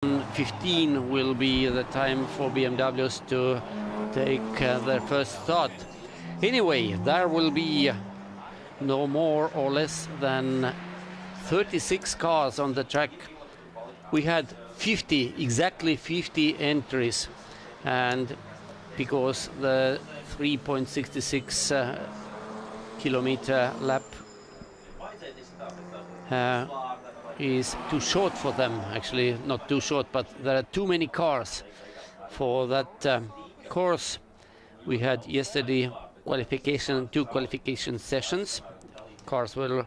15 will be the time for BMWs to take their first start. Anyway, there will be no more or less than 36 cars on the track. We had 50, exactly 50 entries, and because the 3.66 kilometer lap is too short for them. Actually, not too short, but there are too many cars for that course. We had yesterday two qualification sessions. Cars were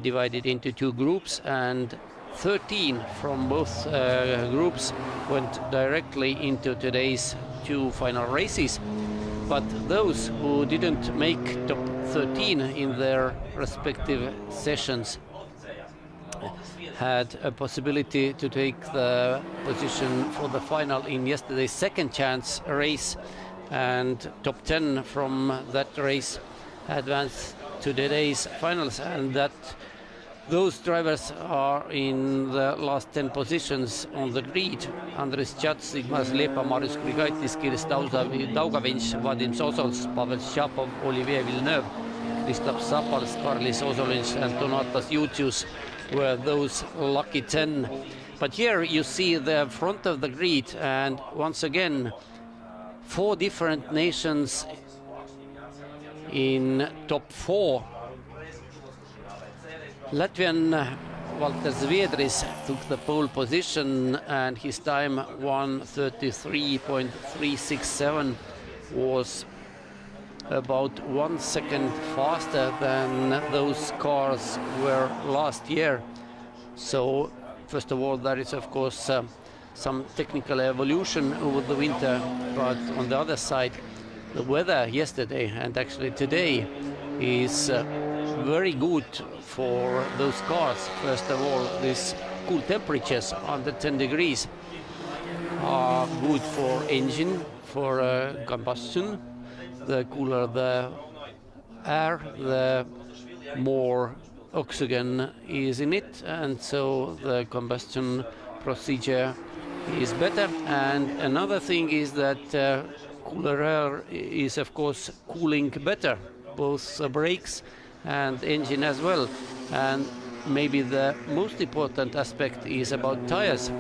divided into two groups, and 13 from both groups went directly into today's two final races. But those who didn't make top 13 in their respective sessions had a possibility to take the position for the final in yesterday's second chance race, and top 10 from that race advanced to today's finals, and that those drivers are in the last 10 positions on the grid. Andres Chats, Igmas Lepa, Marius Grigaitis, Kiris Daugavinch, Vadim Sosols, Pavel Shapov, Olivier Villeneuve, Kristaps Sapals, Karlis Ozolinch and Donatas Jucius were those lucky 10. But here you see the front of the grid, and once again 4 different nations in top 4. Latvian Valter Zviedris took the pole position, and his time 1:33.367 was about 1 second faster than those cars were last year. So first of all, there is of course some technical evolution over the winter, but on the other side, the weather yesterday and actually today is very good for those cars. First of all, these cool temperatures under 10 degrees are good for engine, for combustion. The cooler the air, the more oxygen is in it, and so the combustion procedure is better. And another thing is that cooler air is of course cooling better, both the brakes and engine as well. And maybe the most important aspect is about tires,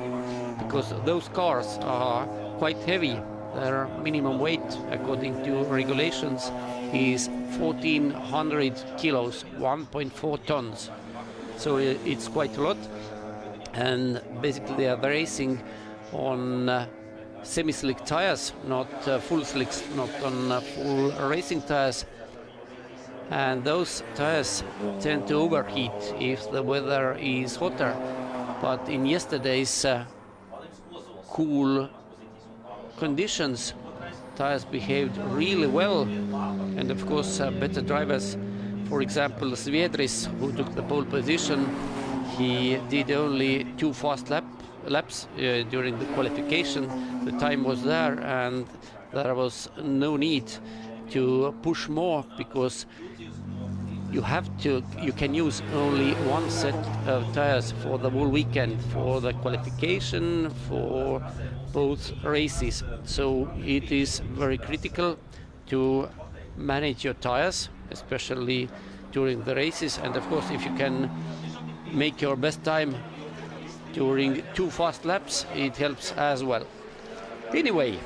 because those cars are quite heavy. Their minimum weight, according to regulations, is 1,400 kilos, 1.4 tons. So it's quite a lot. And basically they are racing on semi-slick tires, not full slicks, not on full racing tires. And those tires tend to overheat if the weather is hotter. But in yesterday's cool conditions, tires behaved really well, and of course better drivers. For example, Zviedris, who took the pole position, he did only 2 fast laps during the qualification. The time was there, and there was no need to push more, because you can use only one set of tires for the whole weekend, for the qualification, for both races. So it is very critical to manage your tires, especially during the races. And of course, if you can make your best time during 2 fast laps, it helps as well. Anyway,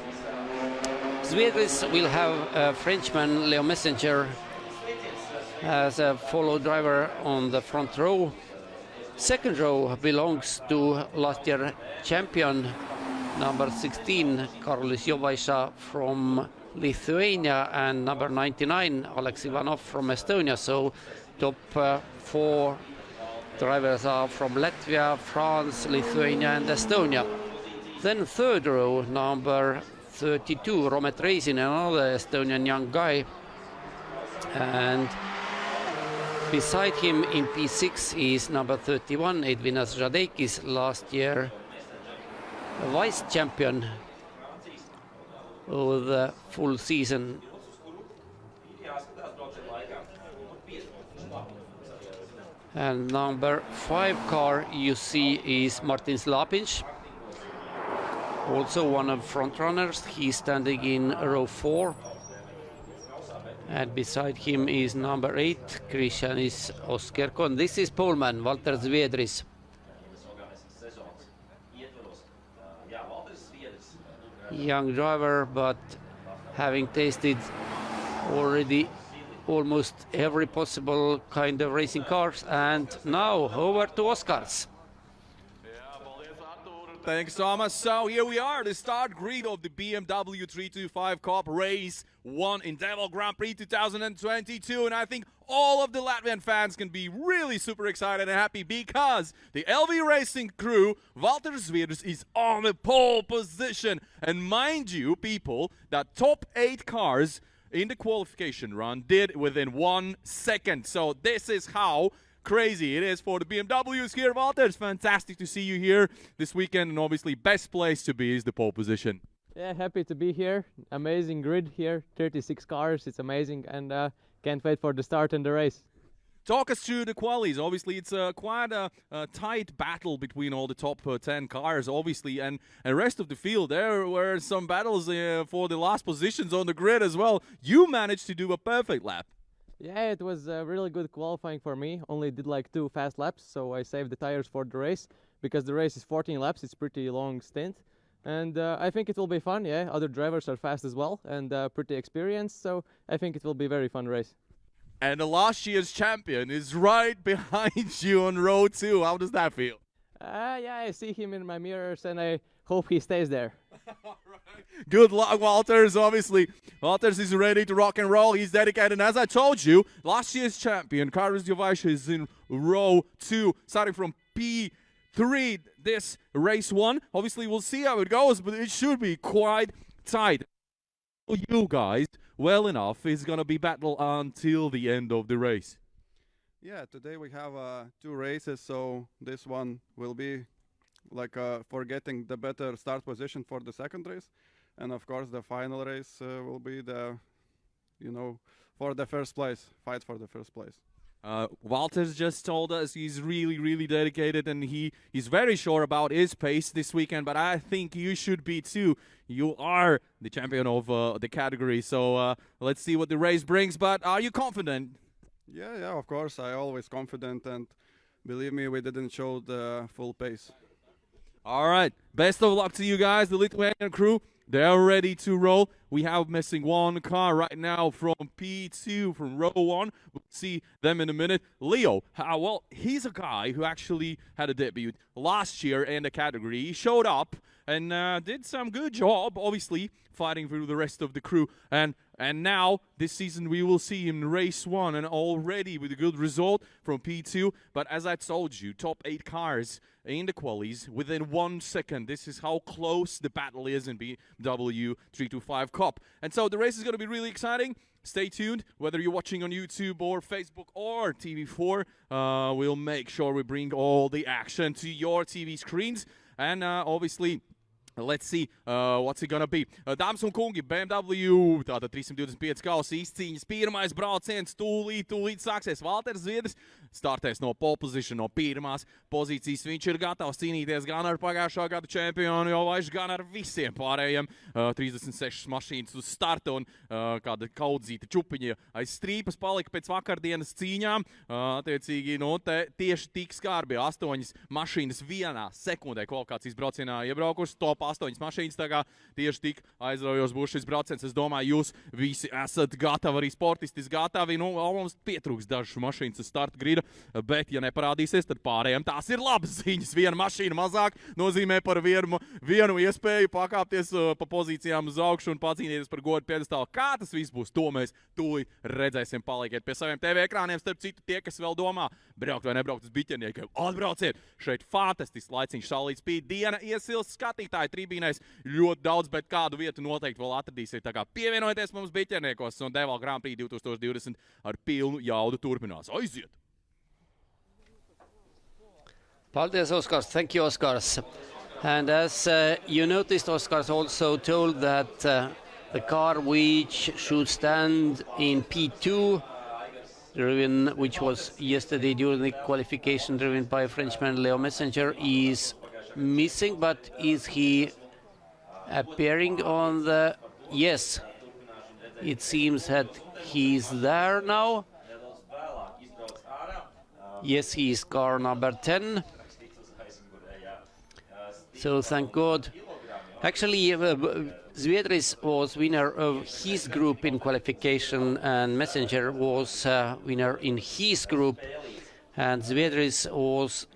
Zviedris will have a Frenchman, Leo Messenger, as a follow driver on the front row. Second row belongs to last year champion, number 16, Karolis Jovaisa from Lithuania, and number 99, Alex Ivanov from Estonia. So top 4 drivers are from Latvia, France, Lithuania and Estonia. Then third row, number 32, Romet Reisin, another Estonian young guy. And beside him in P6 is number 31, Edvinas Žadeikis, last year vice champion over the full season. And number 5 car you see is Martin Slapinch, also one of front runners. He's standing in row 4. And beside him is number 8, Krišjānis Oskerko. And this is poleman, Valter Zviedris. Young driver, but having tasted already almost every possible kind of racing cars. And now over to Oskars. Thanks, Thomas. So here we are, the start grid of the BMW 325 Cup Race 1 in DeWALT Grand Prix 2022. And I think all of the Latvian fans can be really super excited and happy because the LV Racing crew, Valter Zviedris, is on the pole position. And mind you, people, that top 8 cars in the qualification run did within 1 second. So this is how crazy it is for the BMWs here. Valter, it's fantastic to see you here this weekend, and obviously best place to be is the pole position. Yeah, happy to be here. Amazing grid here, 36 cars, it's amazing, and can't wait for the start and the race. Talk us through the qualies. Obviously, it's quite a tight battle between all the top 10 cars, obviously, and the rest of the field. There were some battles for the last positions on the grid as well. You managed to do a perfect lap. Yeah, it was really good qualifying for me. Only did like 2 fast laps, so I saved the tires for the race. Because the race is 14 laps, it's pretty long stint. And I think it will be fun, yeah. Other drivers are fast as well and pretty experienced, so I think it will be a very fun race. And the last year's champion is right behind you on row 2. How does that feel? Yeah, I see him in my mirrors and I hope he stays there. Good luck, Walters. Obviously, Walters is ready to rock and roll. He's dedicated. And as I told you, last year's champion, Karis Jovash, is in row 2, starting from P3 this race 1. Obviously, we'll see how it goes, but it should be quite tight. You guys, well enough, is going to be battle until the end of the race. Yeah, today we have 2 races, so this one will be like for getting the better start position for the second race, and of course the final race will be the, for the first place, fight for the first place. Walters just told us he's really dedicated and he's very sure about his pace this weekend, but I think you should be too. You are the champion of the category, so let's see what the race brings. But are you confident? Yeah, of course. I always confident, and believe me, we didn't show the full pace. All right, best of luck to you guys, the Lithuanian crew. They're ready to roll. We have missing 1 car right now from P2, from row 1. We'll see them in a minute. Leo, well, he's a guy who actually had a debut last year in the category. He showed up and did some good job, obviously, fighting through the rest of the crew. And now, this season, we will see him in race 1 and already with a good result from P2. But as I told you, top 8 cars in the qualies within 1 second. This is how close the battle is in BMW 325 Cup. And so the race is going to be really exciting. Stay tuned, whether you're watching on YouTube or Facebook or TV4. We'll make sure we bring all the action to your TV screens. And obviously, let's see what's it gonna be. Dāmas un kungi, BMW, tātad 325 kausa izcīņas, pirmais brauciens, tūlīt sāksies. Valters Zviedris startēs no pole position, no pirmās pozīcijas. Viņš ir gatavs cīnīties gan ar pagājušā gada čempionu, gan ar visiem pārējiem. 36 mašīnas uz starta un kāda kaudzīta čupiņa aiz strīpas palika pēc vakardienas cīņām. Attiecīgi, tieši tik skarbi 8 mašīnas vienā sekundē kvalifikācijas braucienā iebraukušas, top 8 mašīnas, tā kā tieši tik aizraujos būs šis brauciens. Es domāju, jūs visi esat gatavi, arī sportistis gatavi. Mums pietrūks dažas mašīnas uz starta grida, bet, ja neparādīsies, tad pārējiem tās ir labas ziņas. Viena mašīna mazāk nozīmē par vienu iespēju pakāpties pa pozīcijām uz augšu un pacīnīties par godu piedestālu. Kā tas viss būs, to mēs tūlīt redzēsim. Palieciet pie saviem TV ekrāniem. Starp citu, tie, kas vēl domā, braukt vai nebraukt uz Bikerniekiem, atbrauciet! Šeit fantastisks laiciņš, saulīt spīd, diena iesilst, skatītāji tribīnēs ļoti daudz, bet kādu vietu noteikti vēl atradīsiet. Tā kā pievienojieties mums Bikerniekos, un DeWALT Grand Prix 2020 ar pilnu jaudu turpinās. Aiziet! Paldies, Oskars. Thank you, Oskars. And as you noticed, Oskars also told that the car which should stand in P2, which was yesterday during the qualification driven by Frenchman Leo Messenger, is missing. But is he appearing on the... Yes, it seems that he's there now. Yes, he is car number 10. So thank God. Actually, Zviedris was winner of his group in qualification, and Messenger was winner in his group. And Zviedris was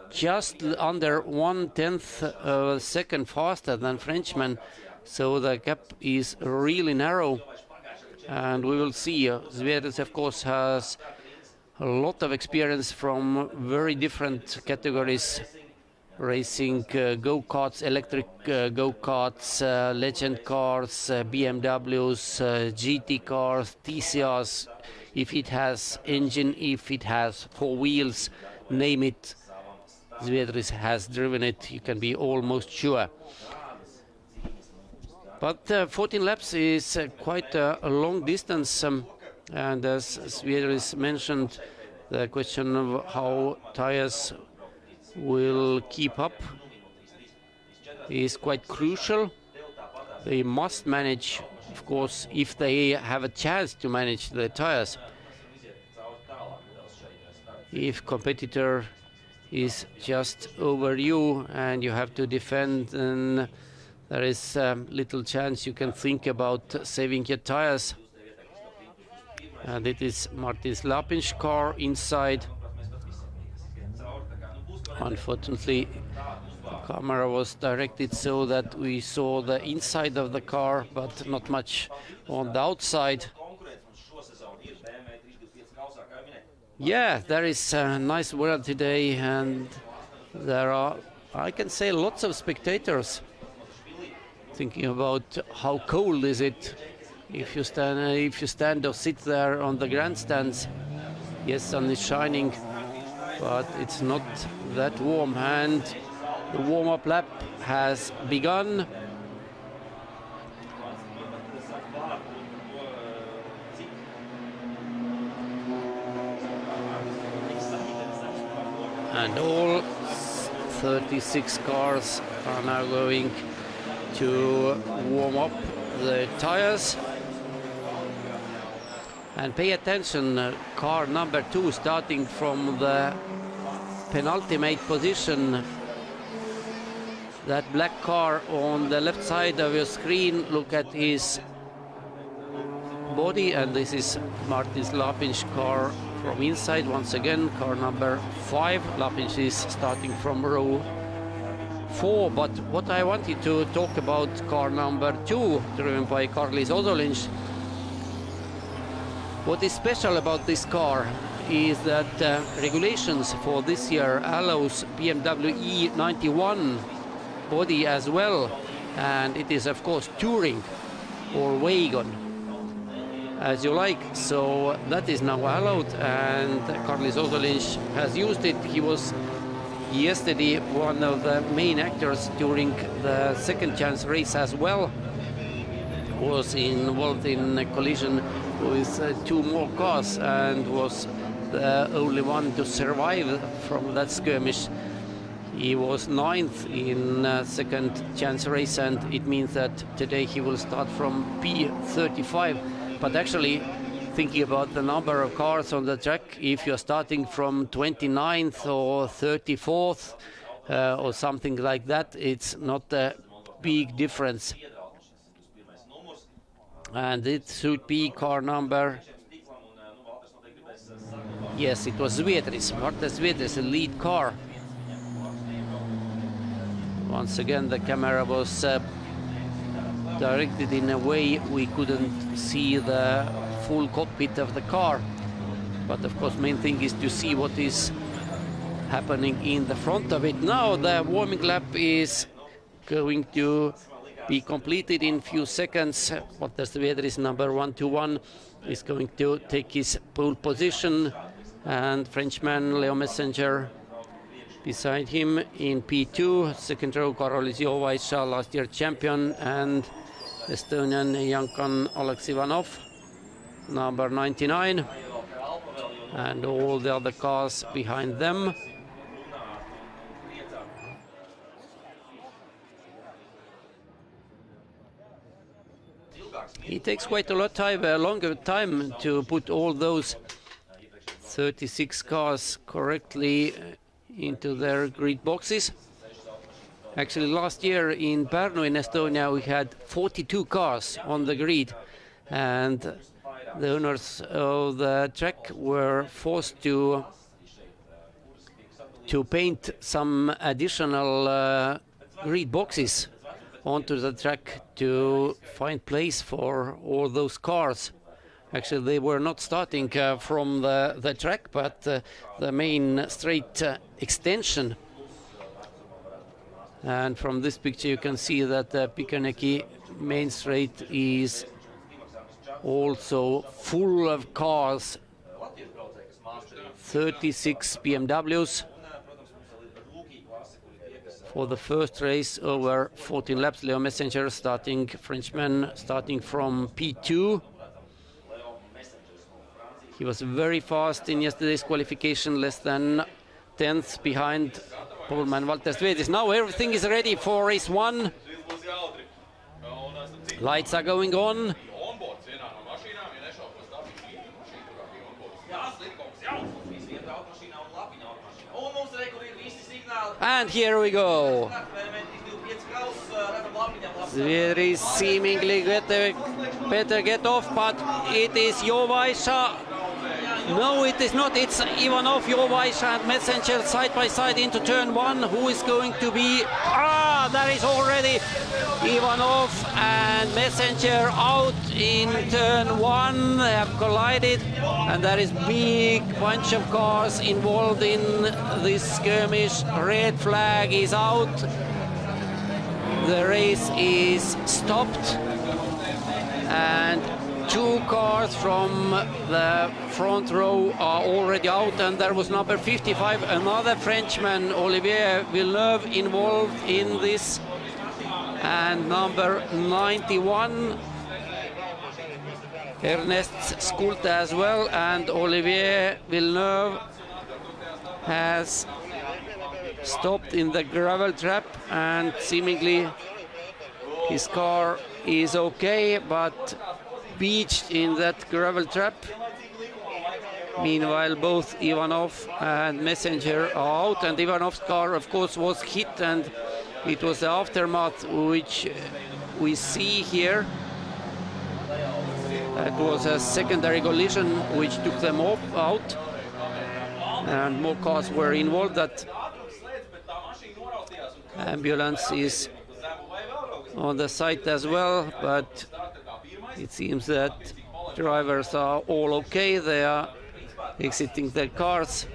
just under 1/10 second faster than Frenchman. So the gap is really narrow. And we will see. Zviedris, of course, has a lot of experience from very different categories. Racing go-karts, electric go-karts, legend cars, BMWs, GT cars, TCRs, if it has engine, if it has 4 wheels, name it, Zviedris has driven it, you can be almost sure. But 14 laps is quite a long distance, and as Zviedris mentioned, the question of how tires will keep up is quite crucial. They must manage, of course, if they have a chance to manage the tires. If competitor is just over you and you have to defend, then there is little chance you can think about saving your tires. And it is Martin Lapin's car inside. Unfortunately, the camera was directed so that we saw the inside of the car, but not much on the outside. Yeah, there is a nice weather today, and there are, I can say, lots of spectators. Thinking about how cold is it if you stand or sit there on the grandstands. Yes, sun is shining, but it's not that warm, and the warm-up lap has begun. And all 36 cars are now going to warm up the tires. And pay attention, car number 2 starting from the penultimate position. That black car on the left side of your screen, look at his body, and this is Martin Lapin's car from inside. Once again, car number 5. Lapin is starting from row 4, but what I wanted to talk about car number 2, driven by Karlis Ozolinš. What is special about this car is that regulations for this year allows BMW E91 body as well, and it is of course touring or wagon, as you like, so that is now allowed, and Karlis Ozolinš has used it. He was yesterday one of the main actors during the second chance race as well, was involved in a collision with 2 more cars and was the only one to survive from that skirmish. He was 9th in second chance race, and it means that today he will start from P35. But actually, thinking about the number of cars on the track, if you're starting from 29th or 34th or something like that, it's not a big difference. And it should be car number... Yes, it was Zviedris, Marta Zviedris, the lead car. Once again, the camera was directed in a way we couldn't see the full cockpit of the car. But of course, main thing is to see what is happening in the front of it. Now the warming lap is going to be completed in few seconds. Marta Zviedris, number 121, is going to take his pole position, and Frenchman Leo Messenger beside him in P2. Second row, Karolis Jovaisa, last year champion, and Estonian Jankan Alex Ivanov, number 99, and all the other cars behind them. It takes quite a lot time, longer time to put all those 36 cars correctly into their grid boxes. Actually, last year in Pärnu in Estonia, we had 42 cars on the grid, and the owners of the track were forced to paint some additional grid boxes onto the track to find place for all those cars. Actually, they were not starting from the track, but the main straight extension. And from this picture you can see that the Bikernieki main straight is also full of cars. 36 BMWs for the first race over 14 laps. Leo Messenger, Frenchman, starting from P2. He was very fast in yesterday's qualification, less than 10th behind Poleman Walter Svedis. Now everything is ready for race 1. Lights are going on. And here we go. Svedis seemingly better get off, but it is Jovaisha. No, it is not. It's Ivanov, Jovaisha and Messenger side by side into turn 1. Who is going to be? There is already Ivanov and Messenger out in turn 1. They have collided, and there is big bunch of cars involved in this skirmish. Red flag is out. The race is stopped, and 2 cars from the front row are already out, and there was number 55, another Frenchman, Olivier Villeneuve, involved in this, and number 91, Ernest Sculte as well, and Olivier Villeneuve has stopped in the gravel trap, and seemingly his car is okay, but beached in that gravel trap. Meanwhile, both Ivanov and Messenger are out, and Ivanov's car, of course, was hit, and it was the aftermath which we see here. It was a secondary collision which took them out, and more cars were involved. That ambulance is on the site as well, but it seems that drivers are all okay. They are exiting their cars.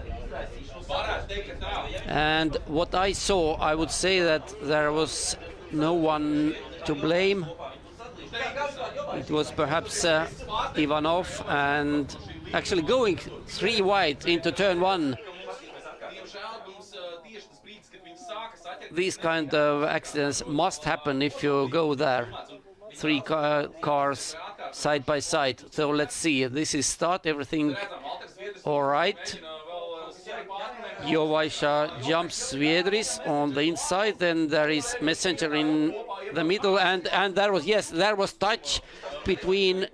And what I saw, I would say that there was no one to blame. It was perhaps Ivanov, and actually going 3 wide into turn 1. These kind of accidents must happen if you go there. 3 cars side by side. So let's see. This is start. Everything all right. Jovaisha jumps Svedris on the inside. Then there is Messenger in the middle, and there was touch between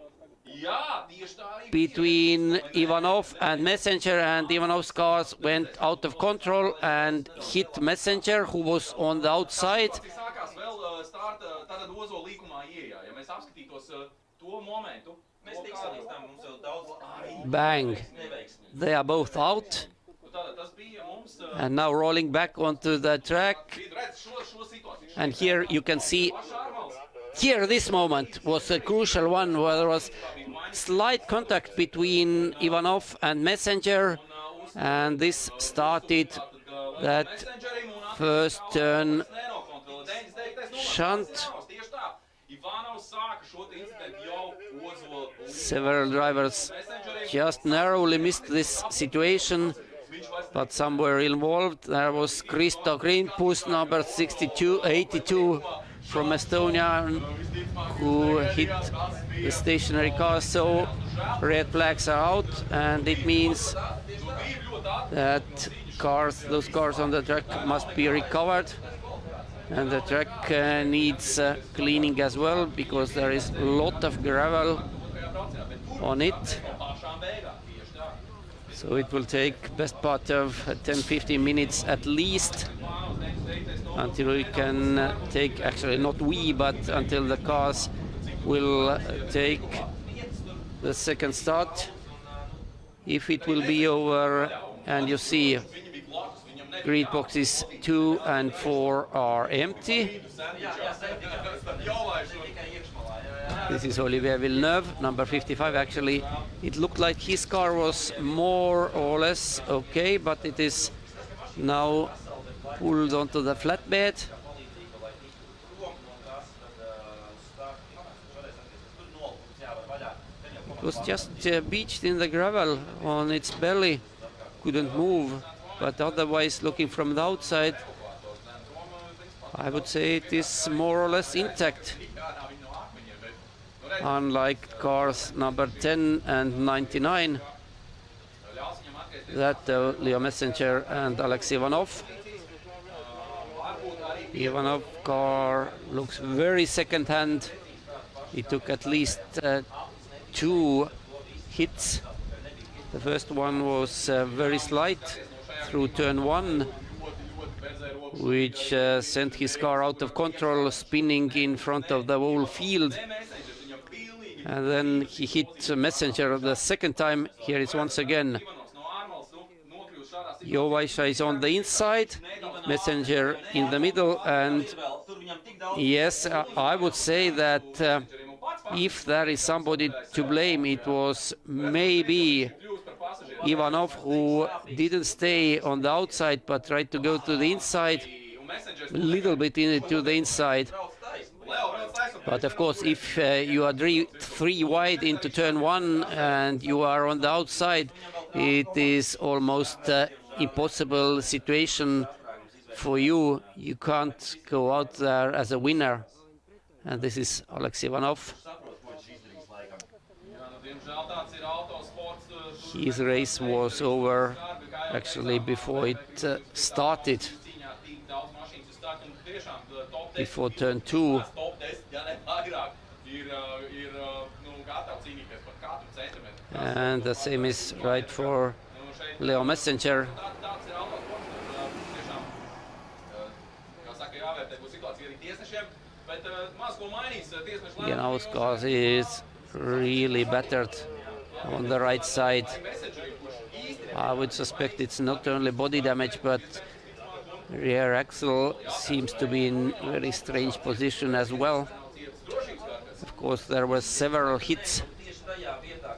Ivanov and Messenger, and Ivanov's cars went out of control and hit Messenger, who was on the outside. Bang! They are both out, and now rolling back onto the track. And here you can see, here this moment was a crucial one, where there was slight contact between Ivanov and Messenger, and this started that first turn shunt. Several drivers just narrowly missed this situation, but some were involved. There was Kristo Greenpus, number 82 from Estonia, who hit the stationary car. So red flags are out, and it means that those cars on the track must be recovered. And the track needs cleaning as well, because there is a lot of gravel on it. So it will take best part of 10-15 minutes at least until we can take, actually not we, but until the cars will take the second start. If it will be over, and you see grid boxes 2 and 4 are empty. This is Olivier Villeneuve, number 55. Actually, it looked like his car was more or less okay, but it is now pulled onto the flatbed. It was just beached in the gravel on its belly, couldn't move, but otherwise, looking from the outside, I would say it is more or less intact. Unlike cars number 10 and 99, that Leo Messenger and Alex Ivanov. Ivanov car looks very second-hand. He took at least 2 hits. The first one was very slight through turn 1, which sent his car out of control, spinning in front of the whole field. And then he hit Messenger the second time. Here is once again. Jovaisha is on the inside, Messenger in the middle, and yes, I would say that if there is somebody to blame, it was maybe Ivanov, who didn't stay on the outside but tried to go to the inside, a little bit to the inside. But of course, if you are 3 wide into turn 1 and you are on the outside, it is almost impossible situation for you. You can't go out there as a winner. And this is Alex Ivanov. His race was over actually before it started, before turn 2. And the same is right for Leo Messenger. Janau's car is really battered on the right side. I would suspect it's not only body damage, but rear axle seems to be in very strange position as well. Of course, there were several hits,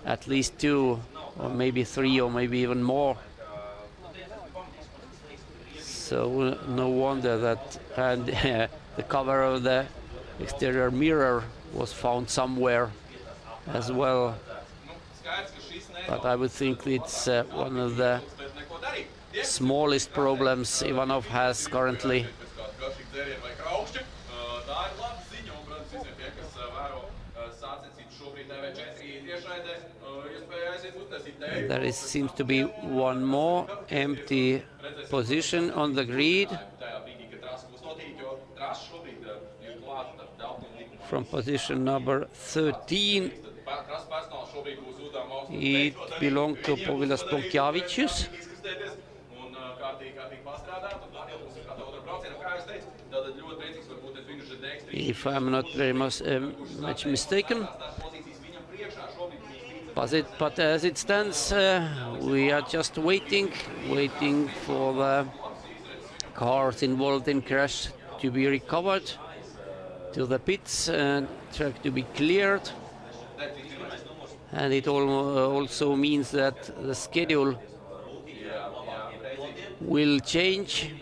at least 2, or maybe 3, or maybe even more. So no wonder that, and the cover of the exterior mirror was found somewhere as well. But I would think it's one of the smallest problems Ivanov has currently. There seems to be one more empty position on the grid. From position number 13, it belonged to Povilas Plonkiavicius. If I'm not very much mistaken. But as it stands, we are just waiting for the cars involved in crash to be recovered to the pits and track to be cleared. And it also means that the schedule will change.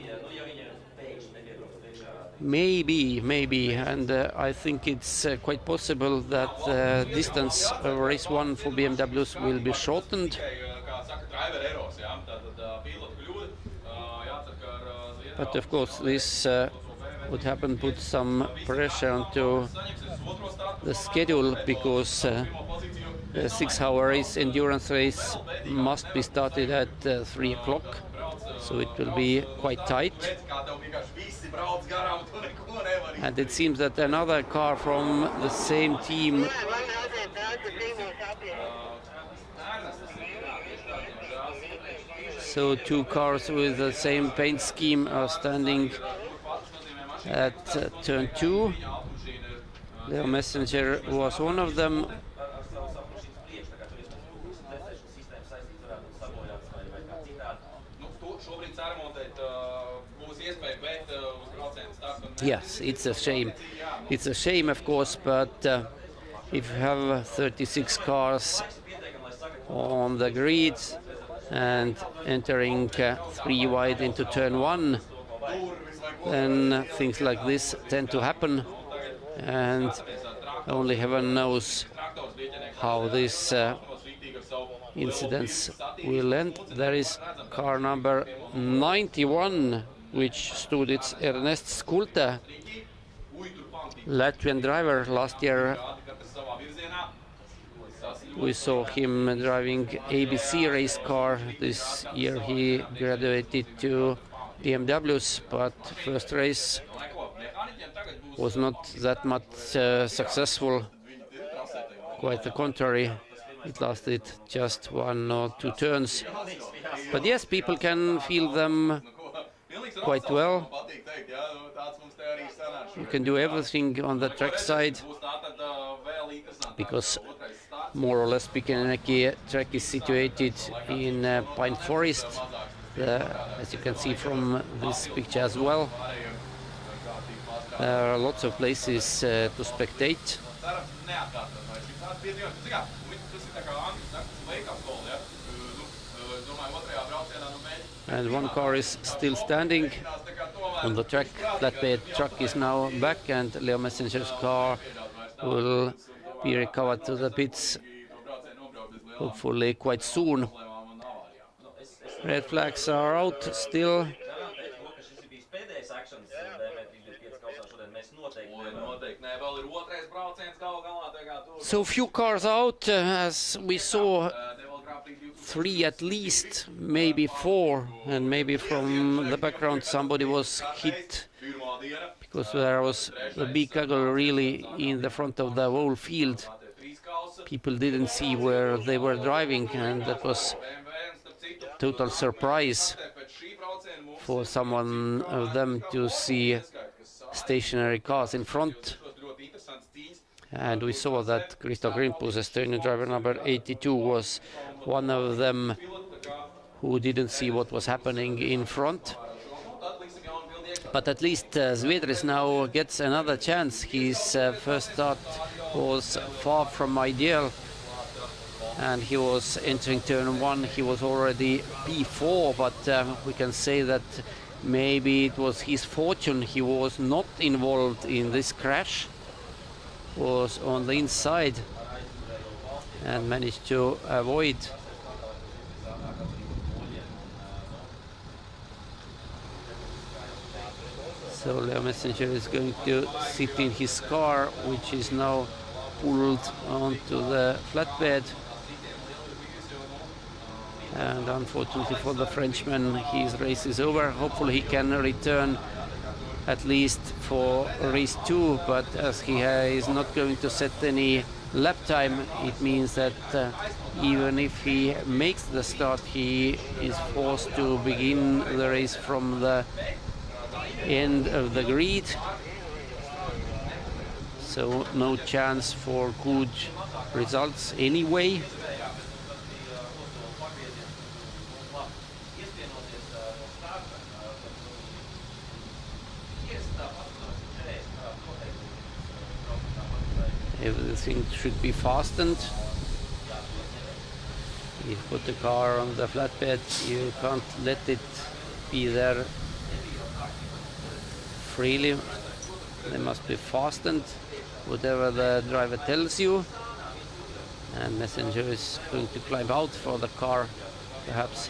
Maybe, and I think it's quite possible that the distance of race 1 for BMWs will be shortened. But of course, this would happen, put some pressure onto the schedule, because the 6-hour race, endurance race, must be started at 3 o'clock, so it will be quite tight. And it seems that another car from the same team, so two cars with the same paint scheme are standing at turn 2. Leo Messenger was one of them. Yes, it's a shame. It's a shame, of course, but if you have 36 cars on the grid and entering 3 wide into turn 1, then things like this tend to happen, and only heaven knows how this incidents will end. There is car number 91, which stood its Ernest Skulte, Latvian driver. Last year we saw him driving ABC race car. This year he graduated to BMWs, but first race was not that much successful. Quite the contrary, it lasted just 1 or 2 turns. But yes, people can feel them quite well. You can do everything on the track side, because more or less Bikernieki track is situated in pine forest, as you can see from this picture as well. There are lots of places to spectate. And one car is still standing on the track. Flatbed truck is now back, and Leo Messenger's car will be recovered to the pits hopefully quite soon. Red flags are out still. So few cars out, as we saw 3 at least, maybe 4, and maybe from the background somebody was hit, because there was the vehicle really in the front of the whole field. People didn't see where they were driving, and that was total surprise for someone of them to see stationary cars in front. And we saw that Kristo Grimpus, Estonian driver number 82, was one of them who didn't see what was happening in front. But at least Zviedris now gets another chance. His first start was far from ideal, and he was entering turn 1. He was already P4, but we can say that maybe it was his fortune he was not involved in this crash, was on the inside and managed to avoid. So Leo Messenger is going to sit in his car, which is now pulled onto the flatbed. And unfortunately for the Frenchman, his race is over. Hopefully he can return at least for race 2, but as he is not going to set any lap time, it means that even if he makes the start, he is forced to begin the race from the end of the grid. So no chance for good results anyway. Everything should be fastened. You put the car on the flatbed, you can't let it be there freely. They must be fastened, whatever the driver tells you. And Messenger is going to climb out for the car, perhaps.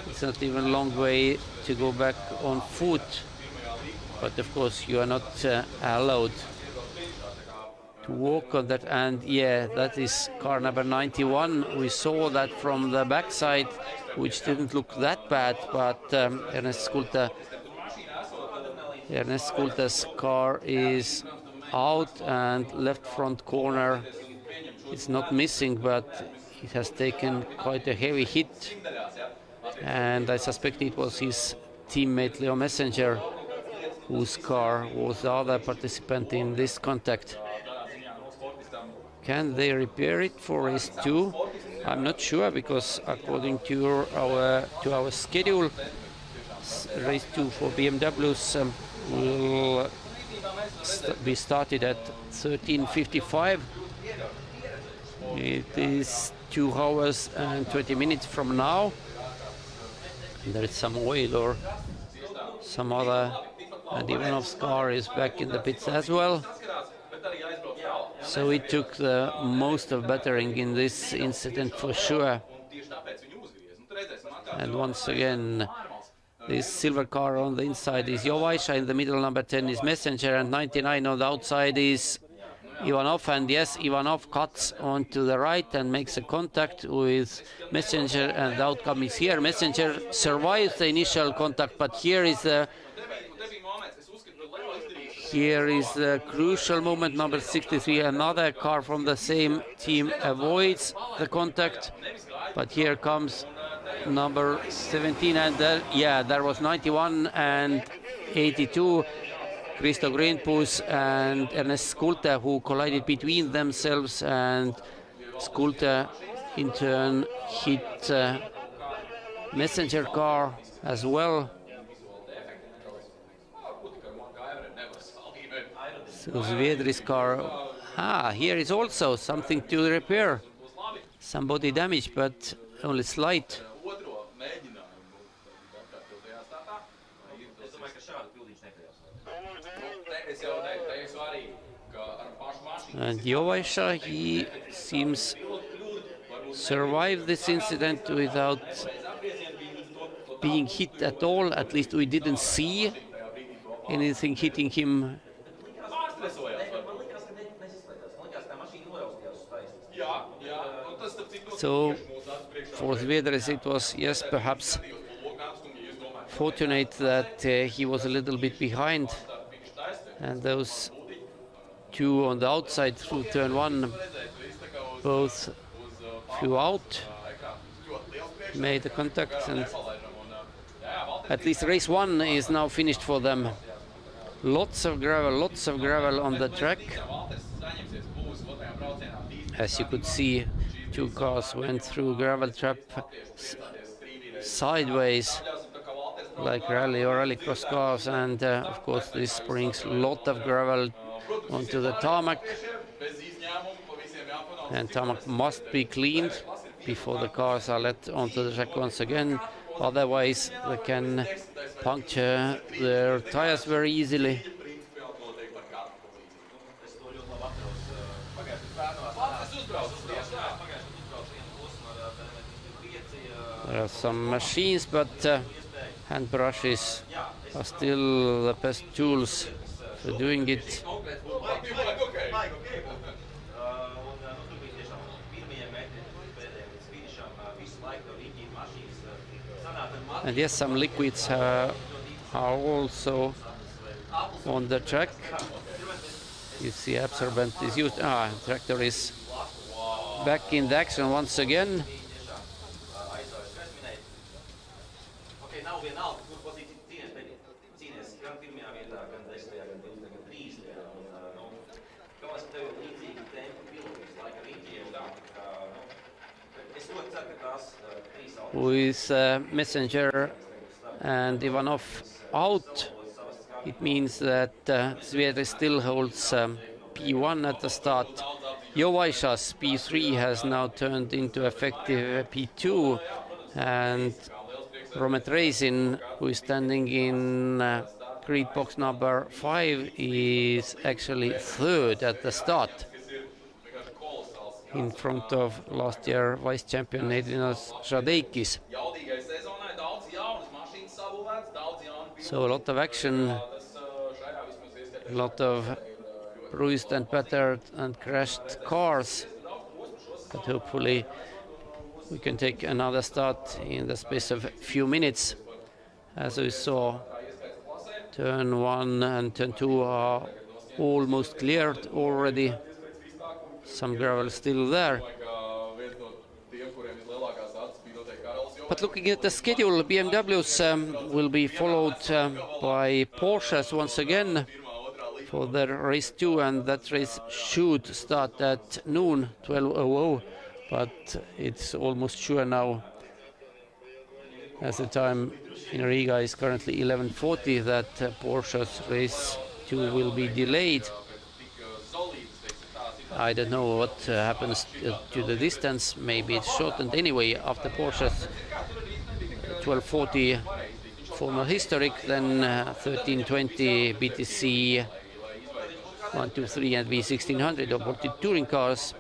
It's not even a long way to go back on foot, but of course you are not allowed to walk on that. And yeah, that is car number 91. We saw that from the backside, which didn't look that bad, but Ernest Skulte's car is out, and left front corner is not missing, but it has taken quite a heavy hit, and I suspect it was his teammate Leo Messenger whose car was the other participant in this contact. Can they repair it for race 2? I'm not sure, because according to our schedule, race 2 for BMWs will be started at 13:55. It is 2 hours and 20 minutes from now. And there is some oil or some other, and Ivanov's car is back in the pits as well. So it took the most of battering in this incident for sure. And once again, this silver car on the inside is Jovaisha, in the middle number 10 is Messenger, and 99 on the outside is Ivanov. And yes, Ivanov cuts onto the right and makes a contact with Messenger, and the outcome is here. Messenger survives the initial contact, but here is the crucial moment, number 63. Another car from the same team avoids the contact, but here comes number 17, and there was 91 and 82, Kristo Greenpus and Ernest Skulte, who collided between themselves, and Skulte in turn hit Messenger car as well. So Zviedri's car, here is also something to repair, some body damage, but only slight. And Jovaisha, he seems survived this incident without being hit at all. At least we didn't see anything hitting him. So for Zviedris it was, yes, perhaps fortunate that he was a little bit behind, and those two on the outside through turn 1 both flew out, made the contact, and at least race 1 is now finished for them. Lots of gravel on the track. As you could see, 2 cars went through gravel trap sideways like rally or rallycross cars, and of course this brings a lot of gravel onto the tarmac, and tarmac must be cleaned before the cars are let onto the track once again, otherwise they can puncture their tires very easily. There are some machines, but hand brushes are still the best tools for doing it. And yes, some liquids are also on the track. You see absorbent is used. Tractor is back in the action once again. With Messenger and Ivanov out, it means that Zviedri still holds P1 at the start. Jovaisha's P3 has now turned into effective P2, and Romet Reisin, who is standing in grid box number 5, is actually 3rd at the start, in front of last year vice champion Edvinas Žadeikis. So a lot of action, a lot of bruised and battered and crashed cars. But hopefully we can take another start in the space of a few minutes. As we saw, turn 1 and turn 2 are almost cleared already. Some gravel still there. But looking at the schedule, BMWs will be followed by Porsches once again for their race 2, and that race should start at noon, 12:00, but it's almost sure now, as the time in Riga is currently 11:40, that Porsche's race 2 will be delayed. I don't know what happens to the distance. Maybe it's shortened anyway after Porsche's 12:40 former historic, then 1320 BTC 123 and V1600 or Baltic touring cars,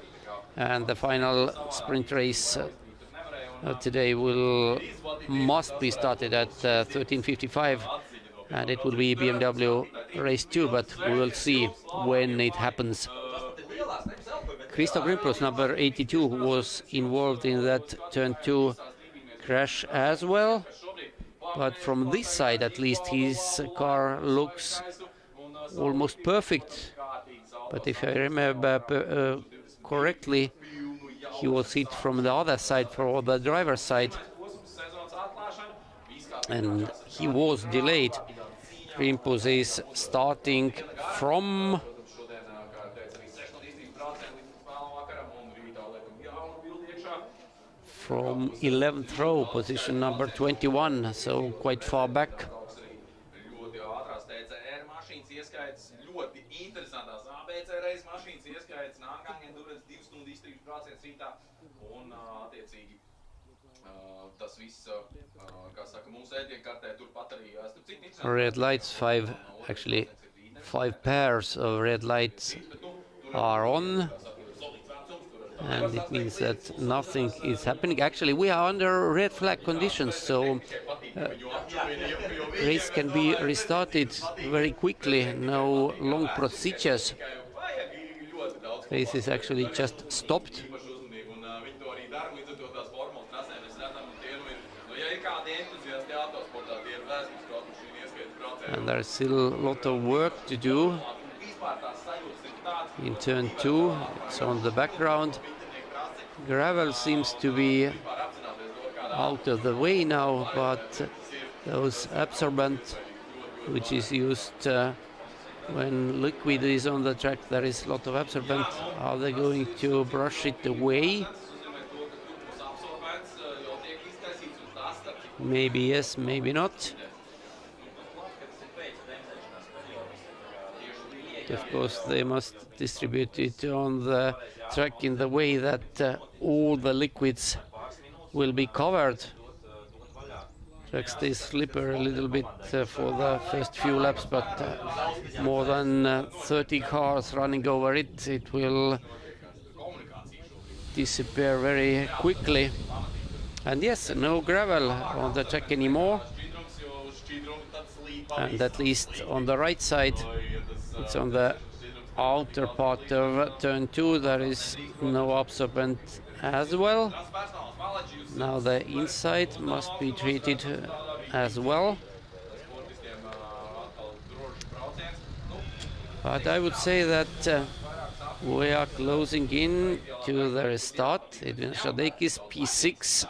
and the final sprint race today must be started at 13:55, and it will be BMW race 2, but we will see when it happens. Christoph Grimpus, number 82, was involved in that turn 2 crash as well, but from this side at least his car looks almost perfect. But if I remember correctly, he was hit from the other side, from the driver's side, and he was delayed. Grimpus is starting from 11th row, position number 21, so quite far back. Red lights, actually 5 pairs of red lights are on, and it means that nothing is happening. Actually, we are under red flag conditions, so race can be restarted very quickly. No long procedures. Race is actually just stopped. And there's still a lot of work to do in turn 2. It's on the background. Gravel seems to be out of the way now, but those absorbent, which is used when liquid is on the track, there is a lot of absorbent. Are they going to brush it away? Maybe yes, maybe not. Of course, they must distribute it on the track in the way that all the liquids will be covered. Track stays slippery a little bit for the first few laps, but more than 30 cars running over it, it will disappear very quickly. And yes, no gravel on the track anymore, and at least on the right side. It's on the outer part of turn 2. There is no absorbent as well. Now the inside must be treated as well. But I would say that we are closing in to the restart. Edwin Šadekis, P6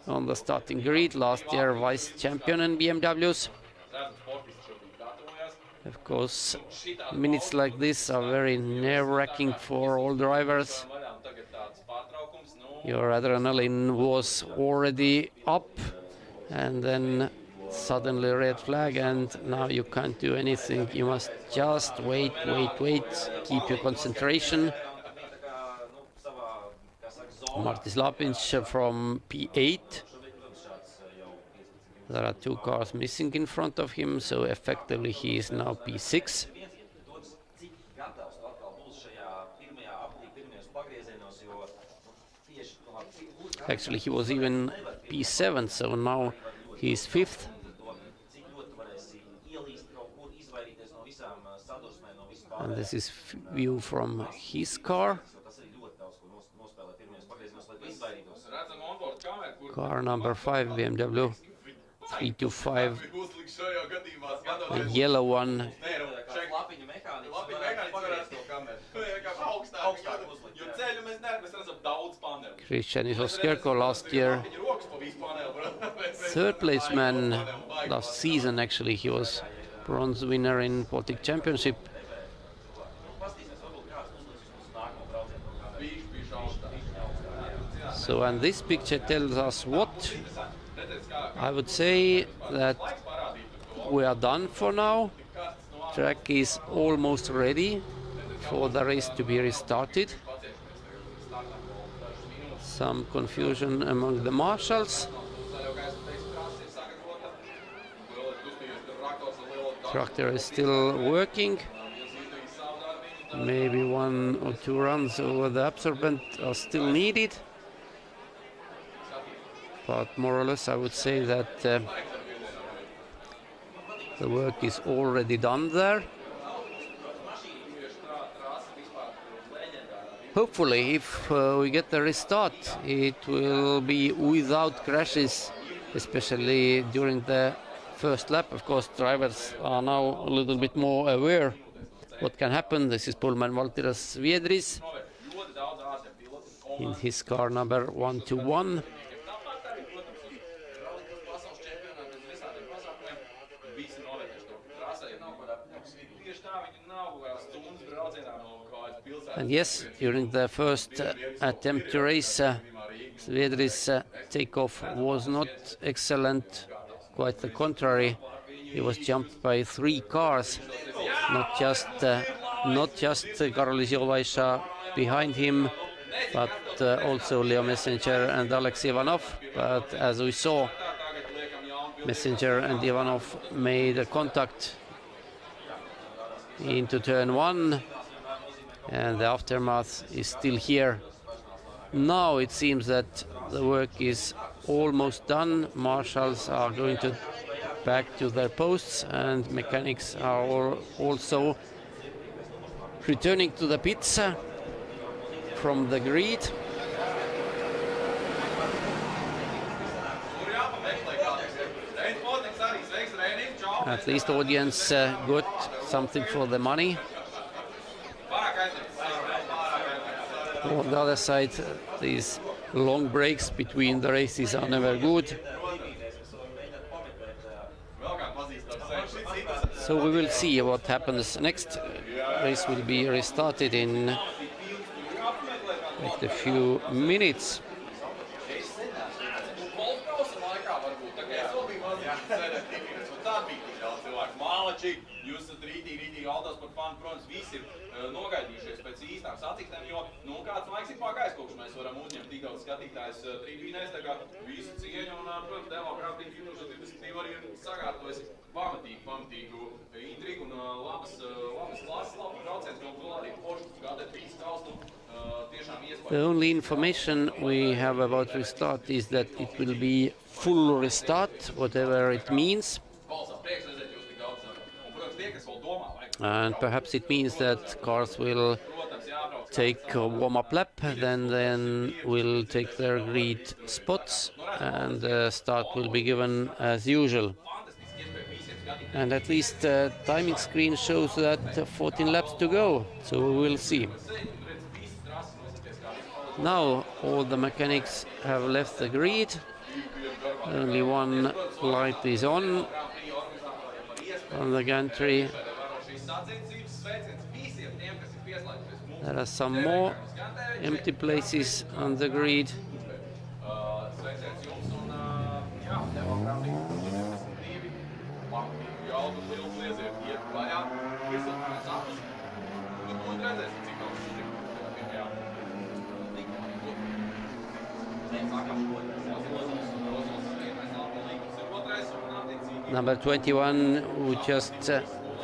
on the starting grid, last year vice champion in BMWs. Of course, minutes like this are very nerve-wracking for all drivers. Your adrenaline was already up, and then suddenly red flag, and now you can't do anything. You must just wait, keep your concentration. Martis Lapinš from P8. There are 2 cars missing in front of him, so effectively he is now P6. Actually, he was even P7, so now he is 5th. And this is view from his car. Car number 5, BMW 325, the yellow one. Christian Isoskerko last year, third place man last season actually. He was bronze winner in Baltic Championship. So, and this picture tells us what? I would say that we are done for now. Track is almost ready for the race to be restarted. Some confusion among the marshals. Tractor is still working. Maybe 1 or 2 runs over the absorbent are still needed. But more or less I would say that the work is already done there. Hopefully, if we get the restart, it will be without crashes, especially during the first lap. Of course, drivers are now a little bit more aware what can happen. This is Pullman Valtiras Viedris in his car number 121. And yes, during the first attempt to race, Viedris' takeoff was not excellent. Quite the contrary, he was jumped by 3 cars, not just Karolis Jovaisha behind him, but also Leo Messenger and Alex Ivanov. But as we saw, Messenger and Ivanov made a contact into turn 1, and the aftermath is still here. Now it seems that the work is almost done. Marshals are going to back to their posts, and mechanics are also returning to the pits from the grid. At least audience got something for the money. On the other side, these long breaks between the races are never good. So we will see what happens next. Race will be restarted in just a few minutes. Jūs esat rītīgi galdās par fanu, protams, visi ir nogaidījušies pēc īstām satiktēm, jo, kāds laiks ir pagājis, kopš mēs varam uzņemt tik daudz skatītājus tribīnēs, tā kā visu cieņu un, protams, DeWALT Grand Prix 2022 arī ir sakārtojis pamatīgu intrigu un labas klases, labu brauciens, un arī Porsche GT3 kalstu tiešām iespēju. The only information we have about restart is that it will be full restart, whatever it means. And perhaps it means that cars will take a warm-up lap, then will take their grid spots, and the start will be given as usual. And at least the timing screen shows that 14 laps to go, so we will see. Now all the mechanics have left the grid. Only one light is on the gantry. There are some more empty places on the grid. Number 21, who just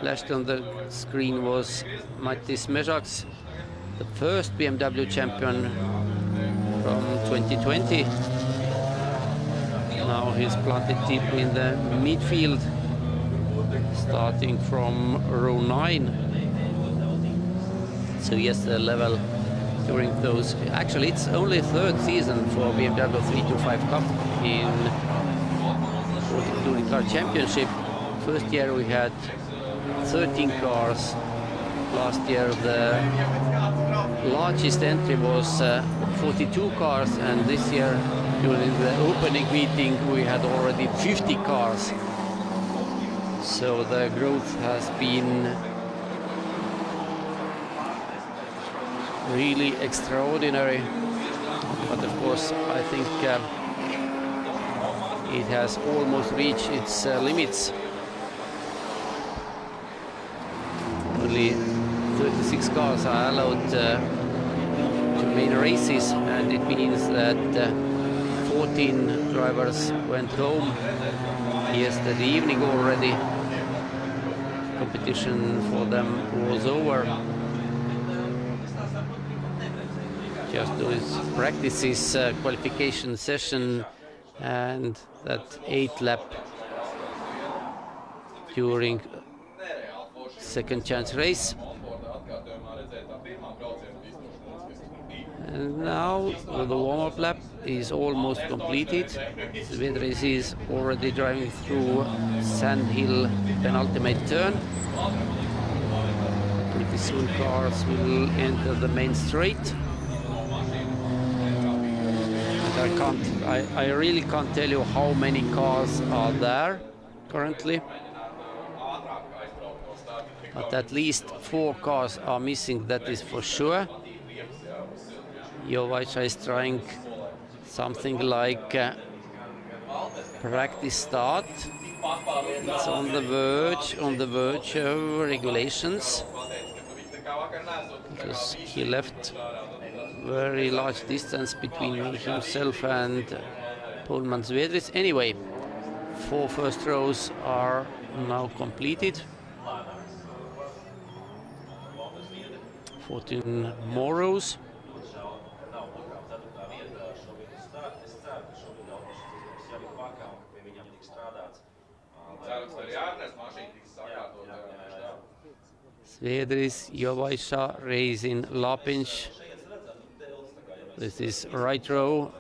flashed on the screen, was Matis Mezhaks, the first BMW champion from 2020. Now he's planted deeply in the midfield, starting from row 9. So yes, the level during those, actually it's only third season for BMW 325 Cup in Baltic Touring Car Championship. First year we had 13 cars. Last year the largest entry was 42 cars, and this year during the opening meeting we had already 50 cars. So the growth has been really extraordinary, but of course I think it has almost reached its limits. Only 36 cars are allowed to main races, and it means that 14 drivers went home yesterday evening already. Competition for them was over. Just those practices, qualification session, and that 8 lap during second chance race. And now the warm-up lap is almost completed. Svedris is already driving through Sandhill penultimate turn. Pretty soon cars will enter the main straight. I really can't tell you how many cars are there currently, but at least 4 cars are missing, that is for sure. Jovaisa is trying something like practice start. It's on the verge of regulations, because he left very large distance between himself and Pullman Svedris. Anyway, 4 first rows are now completed. 14 more rows. Svedris, Jovaisa, Reisin, Lapinš. This is right row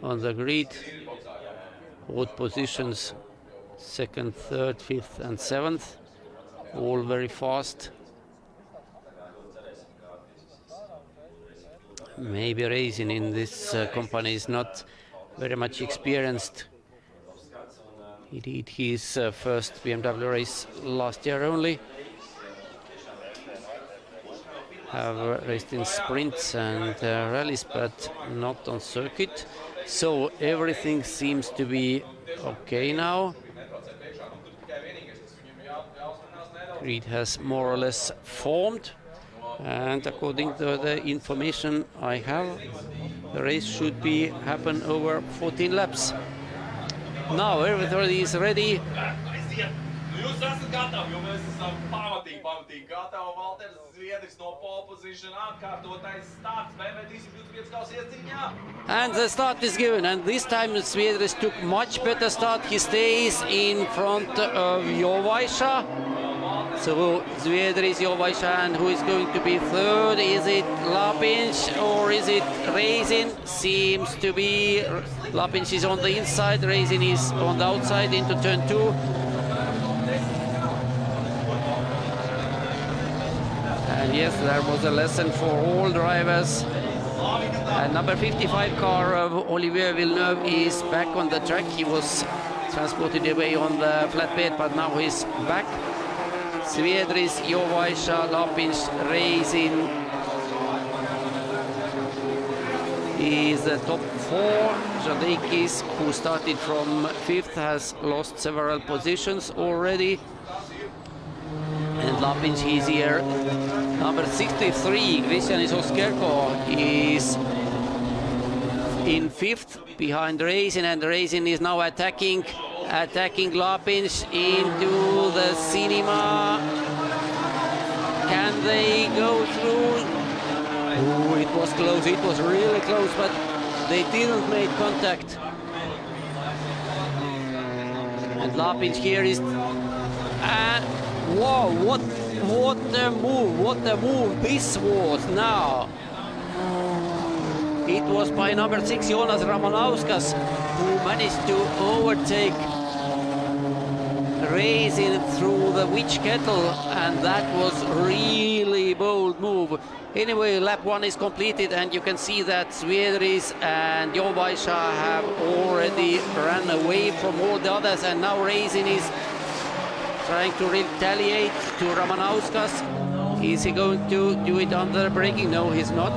on the grid. Both positions, 2nd, 3rd, 5th and 7th, all very fast. Maybe Reisin in this company is not very much experienced. He did his first BMW race last year only. Have raced in sprints and rallies, but not on circuit. So everything seems to be okay now. Grid has more or less formed, and according to the information I have, the race should happen over 14 laps. Now everybody is ready. Jūs esat gatavi, jo mēs esam pamatīgi gatavi. Valters Svedris no pole position, atkārtotais starts, BMW 325 kals iecīņā. And the start is given, and this time Svedris took much better start. He stays in front of Jovaisa. So Svedris, Jovaisa, and who is going to be third? Is it Lapinš or is it Reisin? Seems to be Lapinš is on the inside, Reisin is on the outside into turn 2. And yes, there was a lesson for all drivers. And number 55 car of Olivier Villeneuve is back on the track. He was transported away on the flatbed, but now he's back. Svedris, Jovaisa, Lapinš, Reisin is the top 4. Žadeikis, who started from 5th, has lost several positions already. And Lapinš is here. Number 63, Krišjānis Oskerko, is in 5th behind Reisin, and Reisin is now attacking Lapinš into the cinema. Can they go through? Oh, it was close, it was really close, but they didn't make contact. And Lapinš here is... Whoa, what a move this was now. It was by number 6 Jonas Ramanauskas who managed to overtake racing through the witch kettle, and that was really bold move. Anyway, lap 1 is completed, and you can see that Svedris and Jovaisha have already run away from all the others, and now racing is trying to retaliate to Ramanauskas. Is he going to do it under braking? No, he's not.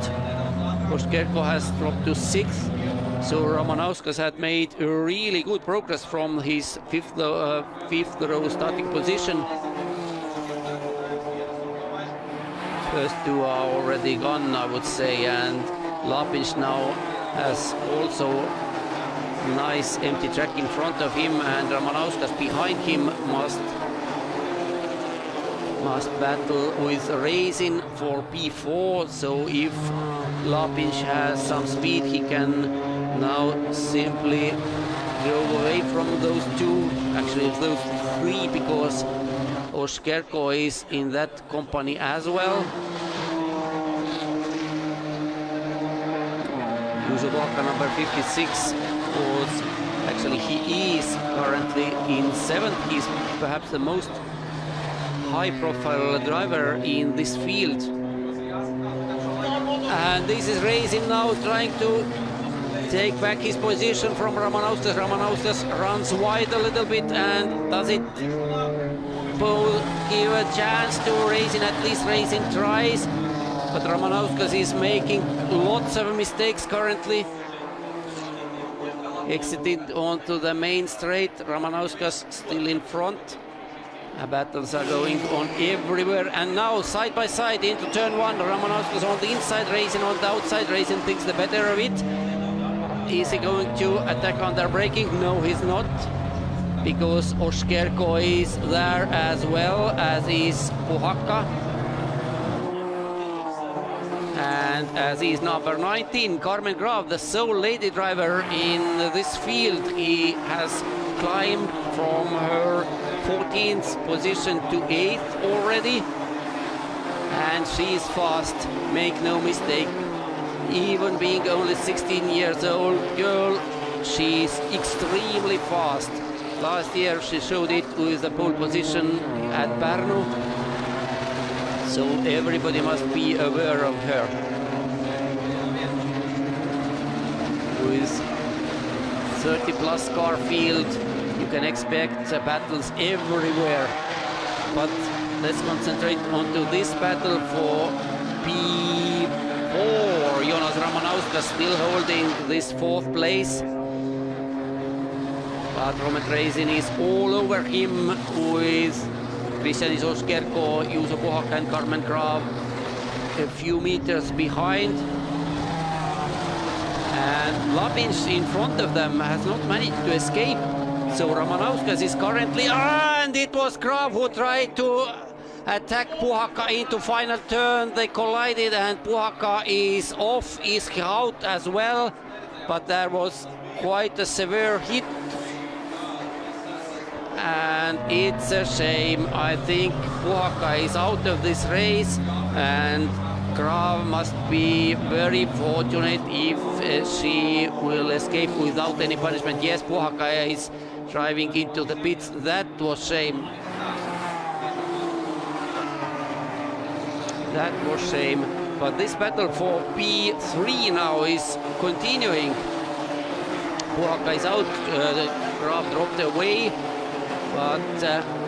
Oskerko has dropped to 6th. So Ramanauskas had made a really good progress from his fifth row starting position. First 2 are already gone, I would say, and Lapinch now has also nice empty track in front of him, and Ramanauskas behind him must battle with racing for P4. So if Lapinch has some speed, he can now simply go away from those 2, actually those 3, because Oskerko is in that company as well. Juuso Vuokka, number 56, was actually, he is currently in 7th. He's perhaps the most high-profile driver in this field. And this is racing now, trying to take back his position from Ramanauskas. Ramanauskas runs wide a little bit, and does it give a chance to Racing? At least Racing tries, but Ramanauskas is making lots of mistakes currently. Exited onto the main straight. Ramanauskas still in front. Battles are going on everywhere, and now side by side into turn 1. Ramanauskas on the inside, Racing on the outside. Racing thinks the better of it. Is he going to attack under braking? No, he's not, because Oskerko is there as well, as is Puhakka. And as is number 19, Carmen Graf, the sole lady driver in this field. He has climbed from her 14th position to 8th already. And she is fast, make no mistake. Even being only 16 years old girl, she's extremely fast. Last year she showed it with a pole position at Pärnu. So everybody must be aware of her. With 30-plus car field, you can expect battles everywhere. But let's concentrate onto this battle for P4. Jonas Ramanauskas still holding this 4th place. But Romet Racing is all over him, with Kristianis Oskerko, Juuso Puhakka and Carmen Graf a few meters behind. And Lapinch in front of them has not managed to escape. So Ramanauskas is currently, and it was Graf who tried to attack Puhakka into final turn. They collided, and Puhakka is off, is out as well. But there was quite a severe hit. And it's a shame. I think Puhakka is out of this race, and Graf must be very fortunate if she will escape without any punishment. Yes, Puhakka is driving into the pits. That was shame. That was shame. But this battle for P3 now is continuing. Puhakka is out. Graf dropped away. But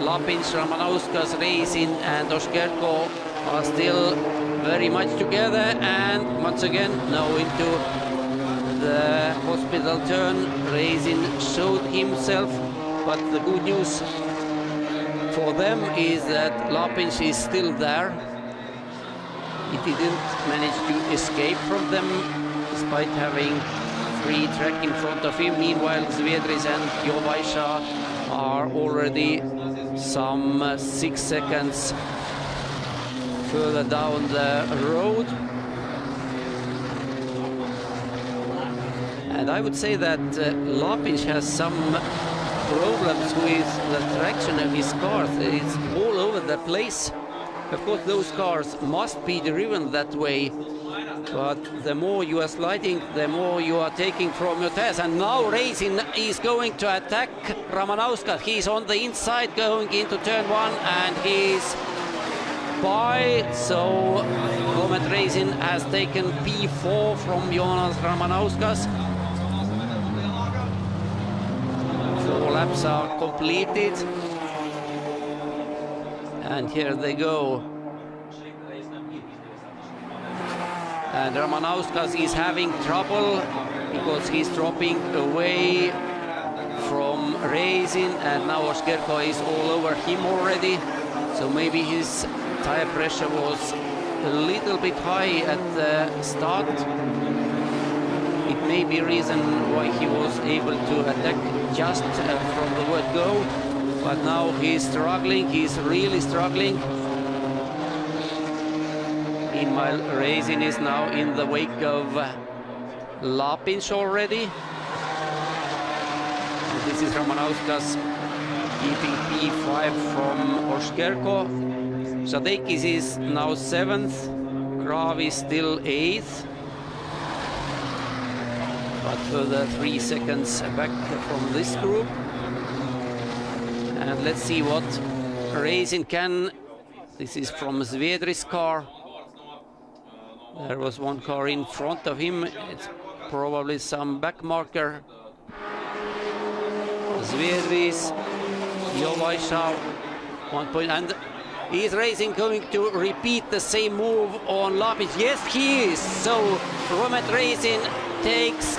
Lapinch, Ramanauskas, Racing and Oskerko are still very much together, and once again now into the hospital turn. Racing showed himself, but the good news for them is that Lapinch is still there. He didn't manage to escape from them despite having free track in front of him. Meanwhile, Svedris and Jovaisha are already some 6 seconds further down the road. And I would say that Lapinch has some problems with the traction of his car. It's all over the place. Of course, those cars must be driven that way, but the more you are sliding, the more you are taking from your tires. And now Racing is going to attack Ramanauskas. He's on the inside going into turn 1, and he's by. So Comet Racing has taken P4 from Jonas Ramanauskas. 4 laps are completed. And here they go. And Ramanauskas is having trouble because he's dropping away from Racing, and now Oskerko is all over him already. So maybe his tire pressure was a little bit high at the start. It may be a reason why he was able to attack just from the word go. But now he's struggling, he's really struggling. Meanwhile, Racing is now in the wake of Lapins already. And this is Ramanauskas keeping P5 from Oskerko. Žadeikis is now 7th, Grav is still 8th. But further 3 seconds back from this group. And let's see what Racing can. This is from Zviedri's car. There was one car in front of him. It's probably some back marker. Zviedris, Jovaisha, 1 point. And is Racing going to repeat the same move on Lapis? Yes, he is. So Romet Racing takes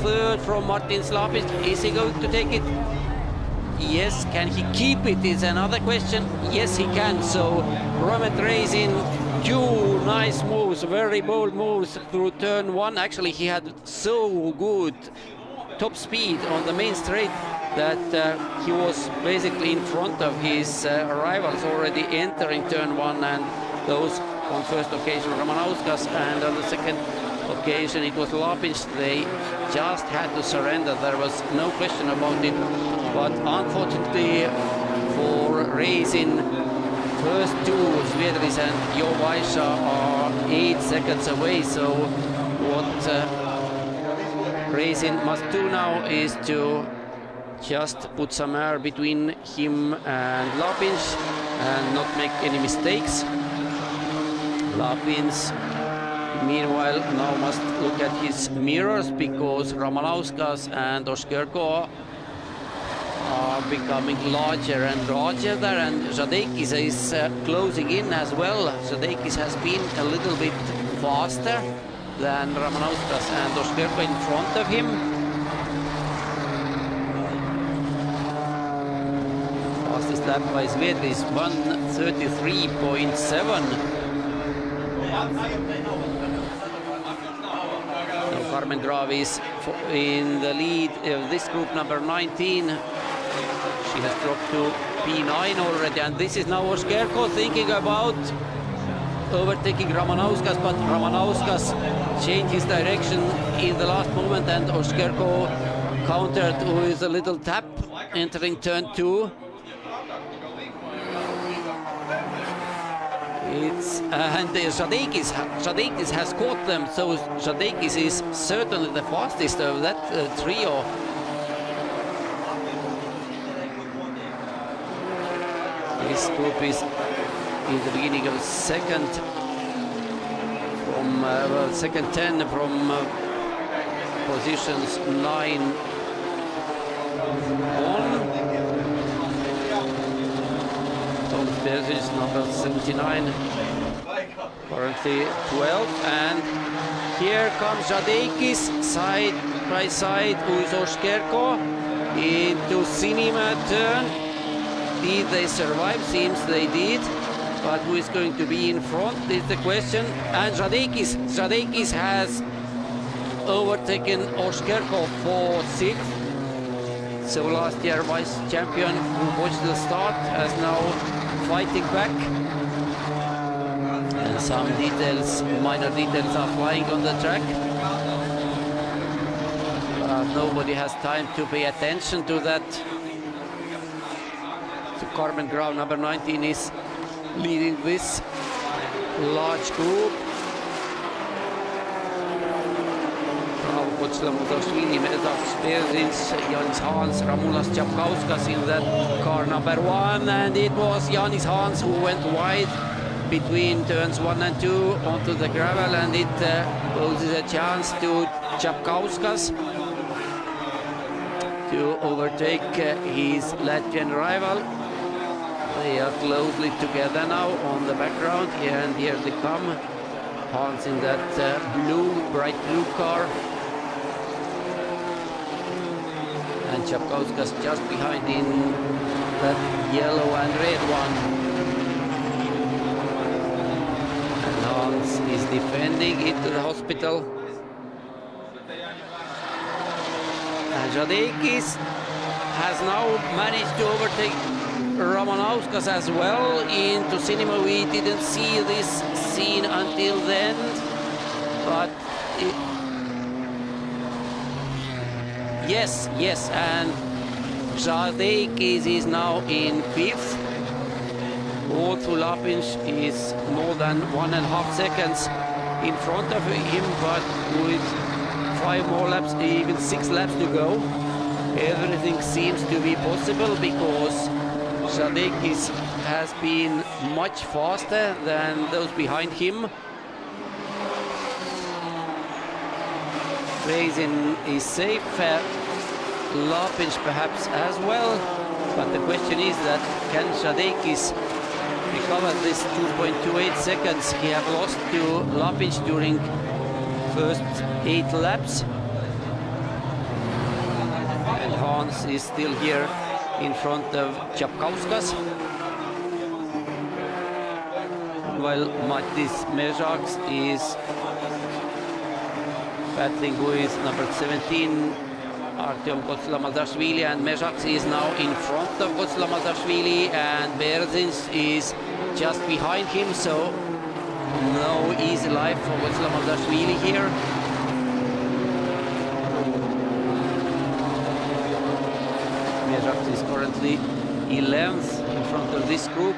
3rd from Martins Lapis. Is he going to take it? Yes. Can he keep it is another question. Yes, he can. So Romet Racing, 2 nice moves, very bold moves through turn 1. Actually, he had so good top speed on the main straight that he was basically in front of his rivals already entering turn 1, and those on first occasion Ramanauskas, and on the second occasion it was Lapins. They just had to surrender, there was no question about it. But unfortunately for Racing, first 2, Zviedris and Jovaisha, are 8 seconds away. So what Racing must do now is to just put some air between him and Lapins and not make any mistakes. Lapins, meanwhile, now must look at his mirrors, because Ramanauskas and Oskerko are becoming larger and larger there, and Žadeikis is closing in as well. Žadeikis has been a little bit faster than Ramanauskas and Oskerko in front of him. Fastest lap by Zviedris, 1:33.7. Now Carmen Grav is in the lead of this group, number 19. She has dropped to P9 already, and this is now Oskerko thinking about overtaking Ramanauskas, but Ramanauskas changed his direction in the last moment, and Oskerko countered with a little tap entering turn 2. And Žadeikis has caught them, so Žadeikis is certainly the fastest of that trio. This group is in the beginning of second from second 10 from positions 9 on. Is number 79, currently 12, and here comes Žadeikis side by side with Oskerko into Cinema turn. Did they survive? Seems they did, but who is going to be in front is the question. And Žadeikis has overtaken Oskerko for 6th. So last year vice champion who watched the start has now fighting back, and some details, minor details, are flying on the track. Nobody has time to pay attention to that. So Carmen Grau, number 19, is leading this large group. Janis Hans, Ramulas Čapkauskas in that car number 1, and it was Janis Hans who went wide between turns 1 and 2 onto the gravel, and it poses a chance to Čapkauskas to overtake his Latvian rival. They are closely together now on the background, and here they come. Hans in that bright blue car, and Čapkauskas just behind in that yellow and red one. And Hans is defending into the hospital. And Žadeikis has now managed to overtake Ramanauskas as well into cinema. We didn't see this scene until then, but yes, and Žadeikis is now in 5th. Otto Lapinš is more than 1.5 seconds in front of him, but with 5 more laps, even 6 laps to go, everything seems to be possible, because Žadeikis has been much faster than those behind him. Reizin is safe, Lapinš perhaps as well, but the question is that can Žadeikis recover this 2.28 seconds he have lost to Lapinš during first 8 laps? And Hans is still here in front of Čapkauskas, while Mattis Mežaks is battling with number 17 Artyom Kotslamazashvili, and Mežaks is now in front of Kotslamazashvili, and Berzins is just behind him, so no easy life for Kotslamazashvili here. Mežaks is currently 11th in front of this group.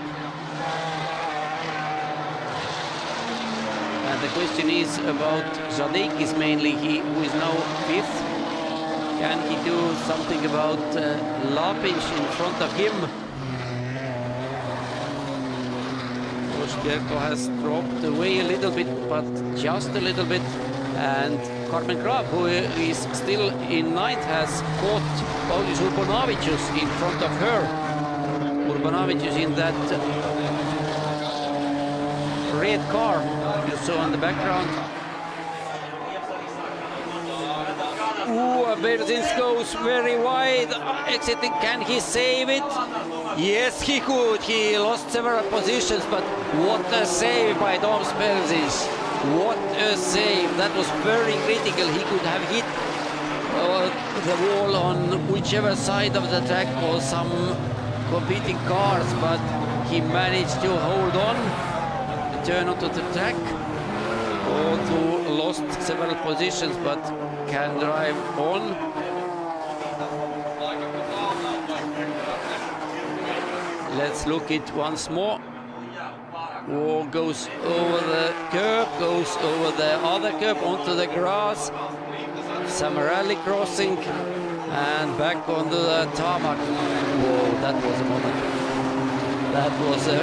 And the question is about Žadeikis mainly, who is now 5th. Can he do something about Lapinš in front of him? Koškerko has dropped away a little bit, but just a little bit. And Carmen Graf, who is still in 9th, has caught Paulius Urbonavicius in front of her. Urbonavicius in that red car you saw in the background. Berzins goes very wide, exiting. Can he save it? Yes, he could. He lost several positions, but what a save by Toms Berzins. What a save. That was very critical. He could have hit the wall on whichever side of the track or some competing cars, but he managed to hold on, turn onto the track. Otto lost several positions, but can drive on. Let's look it once more. Wall goes over the curb, goes over the other curb onto the grass. Some rally crossing and back onto the tarmac. Whoa, that was a moment. That was a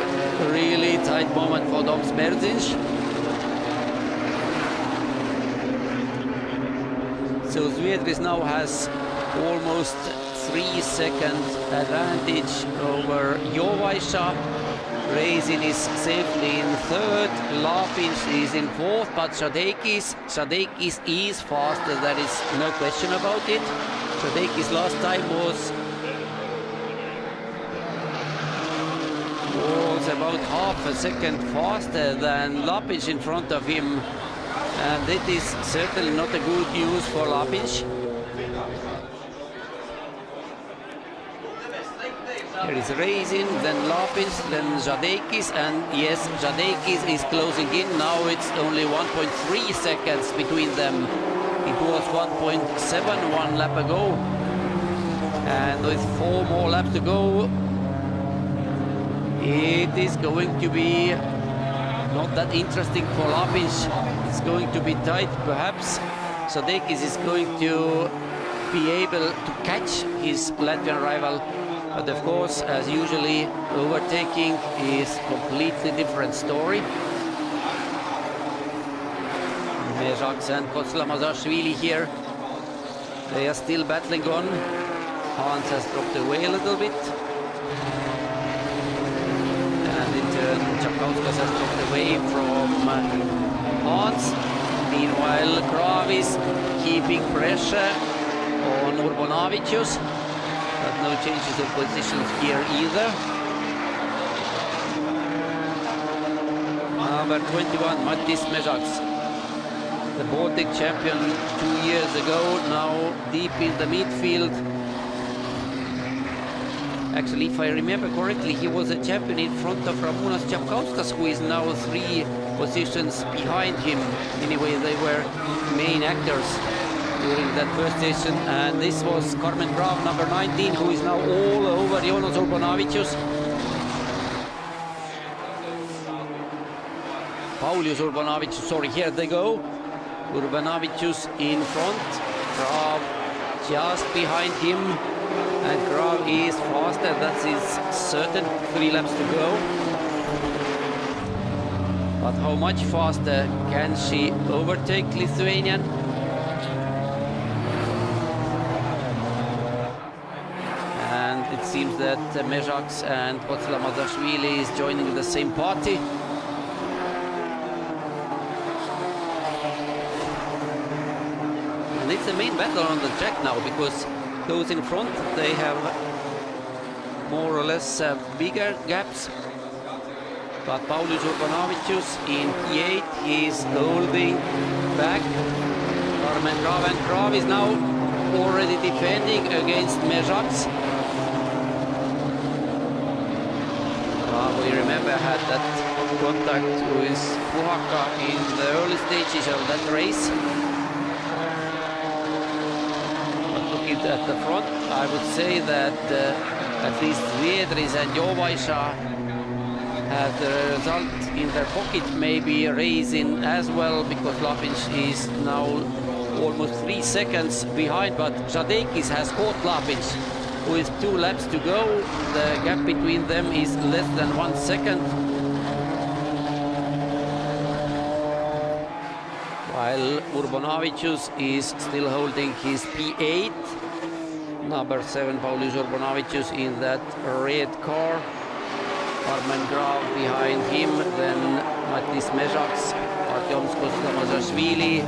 really tight moment for Toms Berzins. So Zviedris now has almost 3-second advantage over Jovaisa. Reizin is safely in 3rd, Lapinš is in 4th, but Žadeikis is faster, there is no question about it. Žadeikis last time was about half a second faster than Lapinš in front of him. And it is certainly not a good news for Lapinš. There is Reizin, then Lapinš, then Žadeikis, and yes, Žadeikis is closing in. Now it's only 1.3 seconds between them. It was 1.7 one lap ago. And with 4 more laps to go, It is going to be not that interesting for Lapins. It's going to be tight, perhaps. Žadeikis is going to be able to catch his Latvian rival, but of course, as usually, overtaking is completely different story. Mežaks and Kotslamazashvili here, they are still battling on. Hans has dropped away a little bit. And in turn, Čapkauskas has dropped away from Hans. Meanwhile, Graf is keeping pressure on Urbonavicius, but no changes of positions here either. Number 21, Mattis Mežaks, the Baltic champion 2 years ago, now deep in the midfield. Actually, if I remember correctly, he was a champion in front of Ramūnas Čapkauskas, who is now 3 positions behind him. Anyway, they were main actors during that first session. And this was Carmen Graf, number 19, who is now all over Jonas Urbonavicius. Paulius Urbonavicius, sorry, here they go. Urbonavicius in front, Graf just behind him. And Graf is faster, that is certain. 3 laps to go. But how much faster can she overtake Lithuanian? And it seems that Mežaks and Kotslamazashvili is joining the same party. And it's the main battle on the track now, because those in front, they have more or less bigger gaps. But Paulius Urbonavicius in P8 is holding back. Carmen Graf, and Graf is now already defending against Mežaks. We remember had that contact with Puhaka in the early stages of that race. At the front, I would say that at least Viedris and Jovaisha have the result in their pocket, maybe racing as well, because Lapins is now almost 3 seconds behind, but Žadeikis has caught Lapins with 2 laps to go. The gap between them is less than 1 second. While Urbonavicius is still holding his P8. Number 7, Paulius Urbonavicius in that red car. Carmen Graf behind him, then Mattis Mežaks, Artjoms Kotslamazashvili,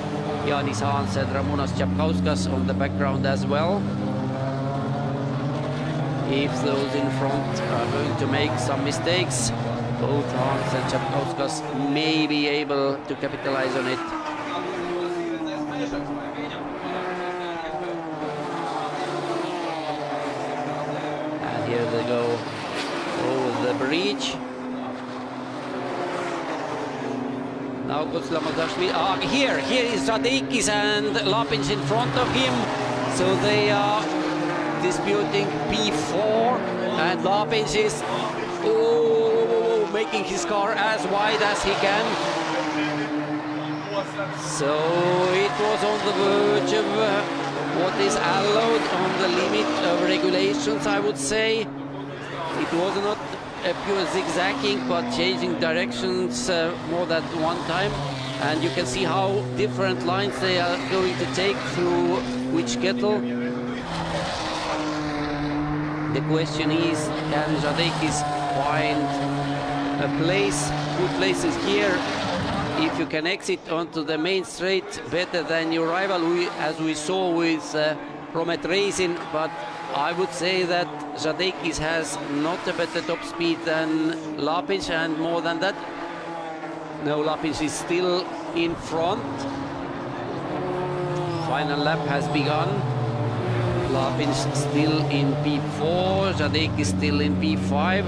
Jānis Hans and Ramūnas Čapkauskas on the background as well. If those in front are going to make some mistakes, both Hans and Čapkauskas may be able to capitalize on it. Here they go over the bridge. Now Kotslamazashvili. Here is Žadeikis and Lapins in front of him. So they are disputing P4, and Lapins is making his car as wide as he can. So it was on the verge of what is allowed, on the limit of regulations, I would say. It was not a pure zigzagging, but changing directions more than one time. And you can see how different lines they are going to take through which kettle. The question is, can Žadeikis find a place, good places here? If you can exit onto the main straight better than your rival, as we saw with Promet Racing, but I would say that Žadeikis has not a better top speed than Lapins, and more than that, no, Lapins is still in front. Final lap has begun. Lapins still in P4, Žadeikis still in P5.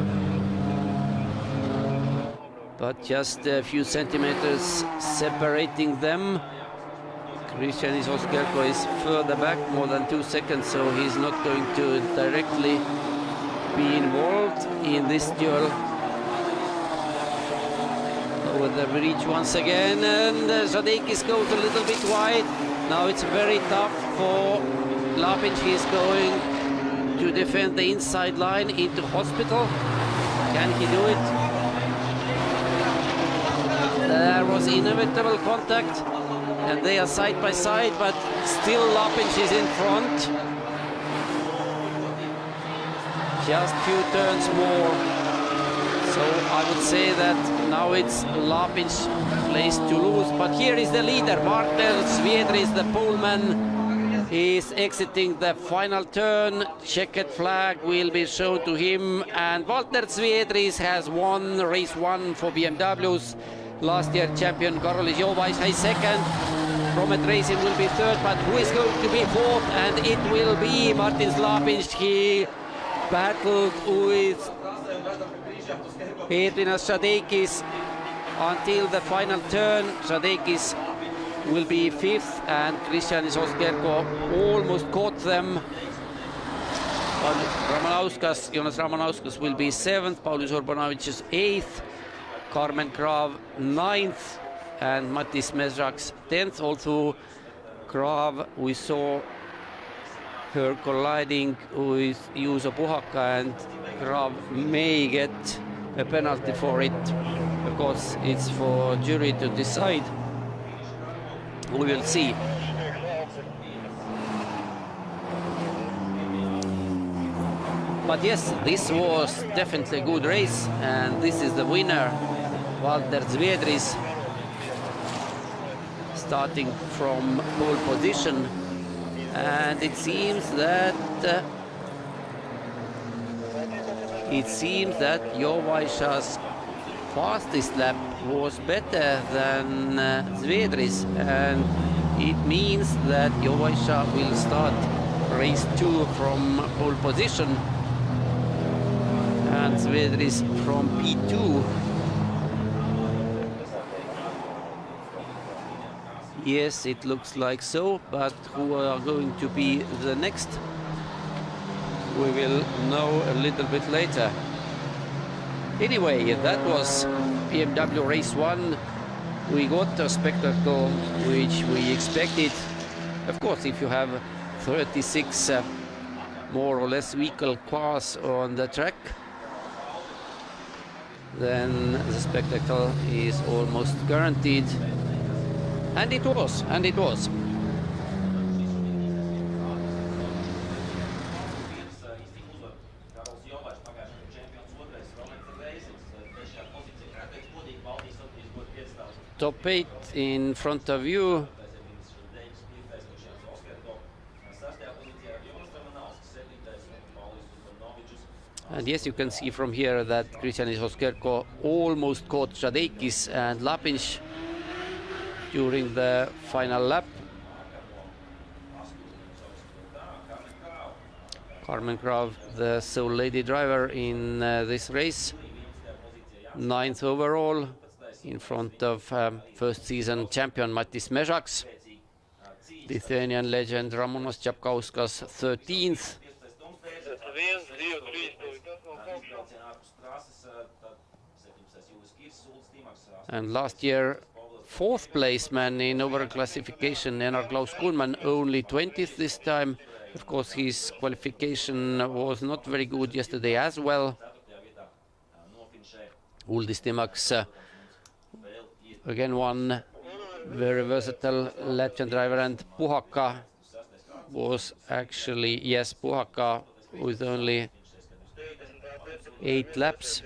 But just a few centimeters separating them. Krišjānis Oskerko is further back, more than 2 seconds, so he's not going to directly be involved in this duel. with the reach once again, and Žadeikis goes a little bit wide. Now it's very tough for Lapinš. He's going to defend the inside line into hospital. Can he do it? There was inevitable contact, and they are side by side, but still Lapinš is in front. Just few turns more. So I would say that now it's Lapinš's place to lose. But here is the leader, Martel Sviedris, the poleman. He is exiting the final turn. Checkered flag will be shown to him. And Walter Sviedris has won race 1 for BMWs. Last year champion Karolis Jovaš is second. Promet Racing will be third, but who is going to be fourth? And it will be Martin Lapinš. He battled with Edvinas Žadeikis until the final turn. Žadeikis will be fifth, and Krišjānis Oskerko almost caught them. But Jonas Ramanauskas will be seventh, Paulius Urbanović eighth, Carmen Kraav ninth, and Matis Mezraks 10th. Although Kraav, we saw her colliding with Juuso Puhakka, and Kraav may get a penalty for it. Of course, it's for jury to decide. We will see. But yes, this was definitely a good race, and this is the winner, Walter Sviedris, starting from pole position. And it seems that Jovaš's fastest lap was better than Sviedris, and it means that Jovaš will start race 2 from pole position and Sviedris from P2. Yes, it looks like so, but who are going to be the next? We will know a little bit later. Anyway, that was BMW Race 1. We got a spectacle which we expected. Of course, if you have 36 more or less equal cars on the track, then the spectacle is almost guaranteed. And it was, and it was. Top 8 in front of you. And yes, you can see from here that Krišjānis Oskerko almost caught Žadeikis and Lapinš during the final lap. Carmen Kraav, the sole lady driver in this race, 9th overall, in front of first season champion Matis Mezraks. Lithuanian legend Ramonas Čapkauskas 13th. And last year, 4th placeman in overall classification, Enar Klaus Kuhlmann, only 20th this time. Of course, his qualification was not very good yesterday as well. Uldis Timaks, again one very versatile Latvian driver, and Puhakka was actually, yes, Puhakka with only 8 laps.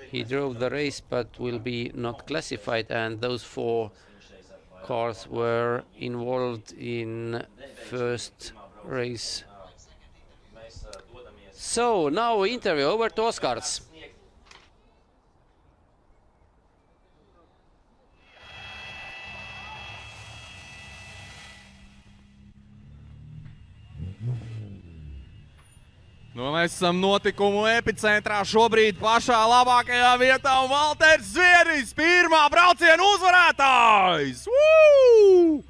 He drove the race but will be not classified, and those 4 cars were involved in first race. So now interview over to Oskars. Nu, mēs esam notikumu epicentrā šobrīd pašā labākajā vietā, un Valters Sviedris, pirmā brauciena uzvarētājs! Woo!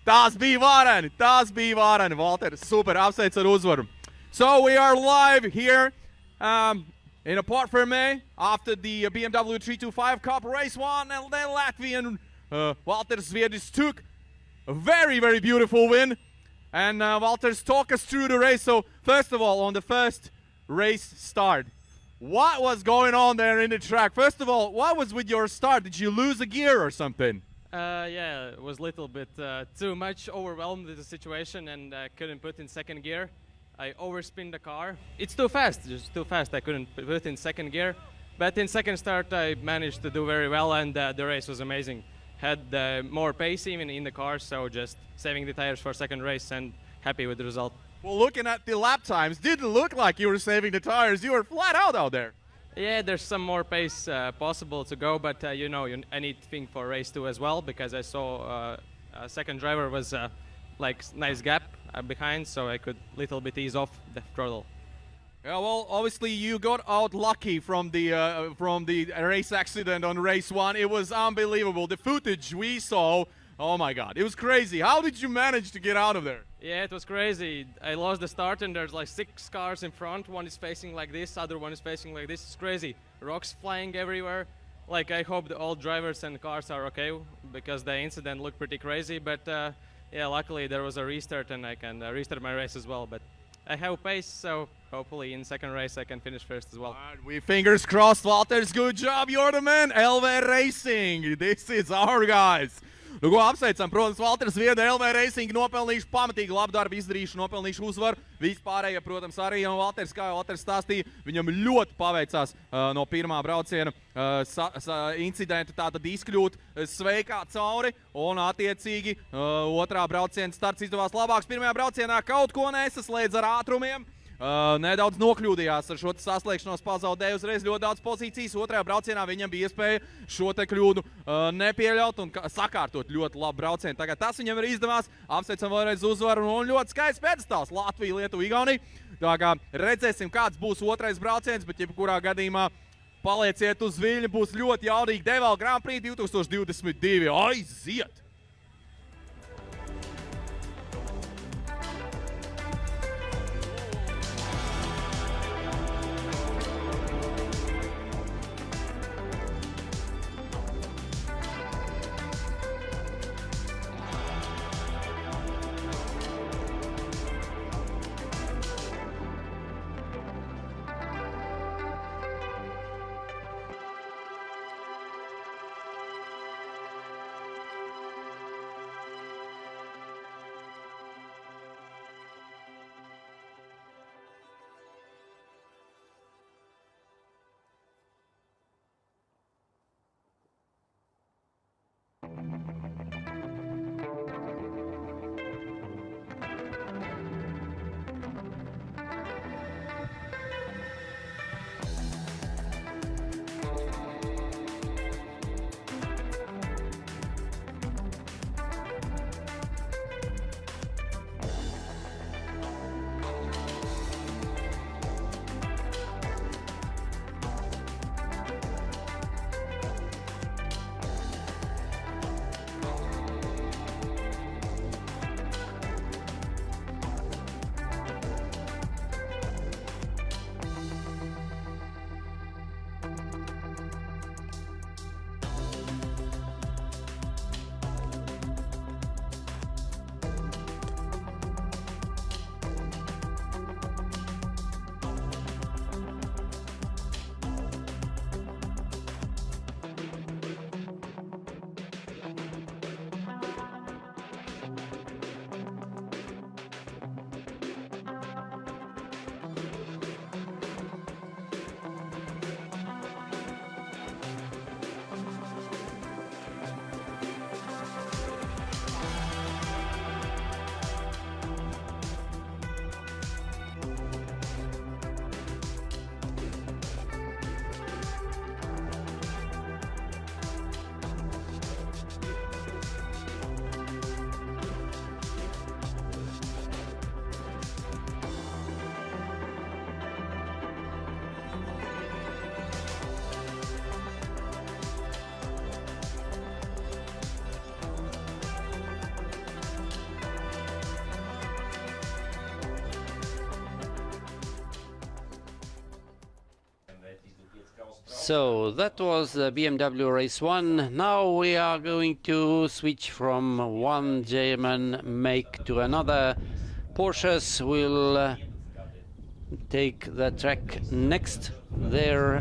Tas bija vareni, Valters, super, apsveic ar uzvaru. So we are live here in apart from me, after the BMW 325 Cup race one, and then Latvian Valters Zviedris took a very, very beautiful win. And Valters, talk us through the race. So, first of all, on the first race start, what was going on there in the track? First of all, what was with your start? Did you lose a gear or something? Yeah, it was a little bit too much overwhelmed with the situation and couldn't put in second gear. I overspin the car. It's too fast, just too fast. I couldn't put in second gear. But in second start, I managed to do very well, and the race was amazing. Had more pace even in the car, so just saving the tires for second race and happy with the result. Well, looking at the lap times, didn't look like you were saving the tires. You were flat out there. Yeah, there's some more pace possible to go, but you know, I need to think for race 2 as well, because I saw a second driver was like nice gap behind, so I could little bit ease off the throttle. Yeah, well, obviously you got out lucky from the race accident on race 1. It was unbelievable. The footage we saw, oh my God, it was crazy. How did you manage to get out of there? Yeah, it was crazy. I lost the start and there's like 6 cars in front. One is facing like this, other one is facing like this. It's crazy. Rocks flying everywhere. Like, I hope all drivers and cars are okay, because the incident looked pretty crazy. But yeah, luckily there was a restart and I can restart my race as well. But I have pace, so hopefully in second race I can finish first as well. All right, we fingers crossed, Valters. Good job, you're the man. LV Racing, this is our guys. Nu, ko apsveicam, protams, Valters Zviedri, LV Racing nopelnījuši pamatīgi labu darbu izdarījuši, nopelnījuši uzvaru. Vispārējie, protams, arī, un Valters, kā jau Valters stāstīja, viņam ļoti paveicās no pirmā brauciena incidentu tātad izkļūt sveikā cauri, un attiecīgi otrā brauciena starts izdevās labāks. Pirmajā braucienā kaut ko nesaslēdz ar ātrumiem. Nedaudz nokļūdījās ar šo saslēgšanos, pazaudēja uzreiz ļoti daudz pozīcijas. Otrajā braucienā viņam bija iespēja šo te kļūdu nepieļaut un sakārtot ļoti labu braucienu. Tagad tas viņam ir izdevās. Apsveicam vēlreiz uzvaru un ļoti skaists pēcstāvs. Latvija, Lietuva, Igaunija. Tā kā redzēsim, kāds būs otrais brauciens, bet jebkurā gadījumā palieciet uz viļņa. Būs ļoti jaudīgi DeWALT Grand Prix 2022. Aiziet! So that was the BMW race 1. Now we are going to switch from one German make to another. Porsches will take the track next. Their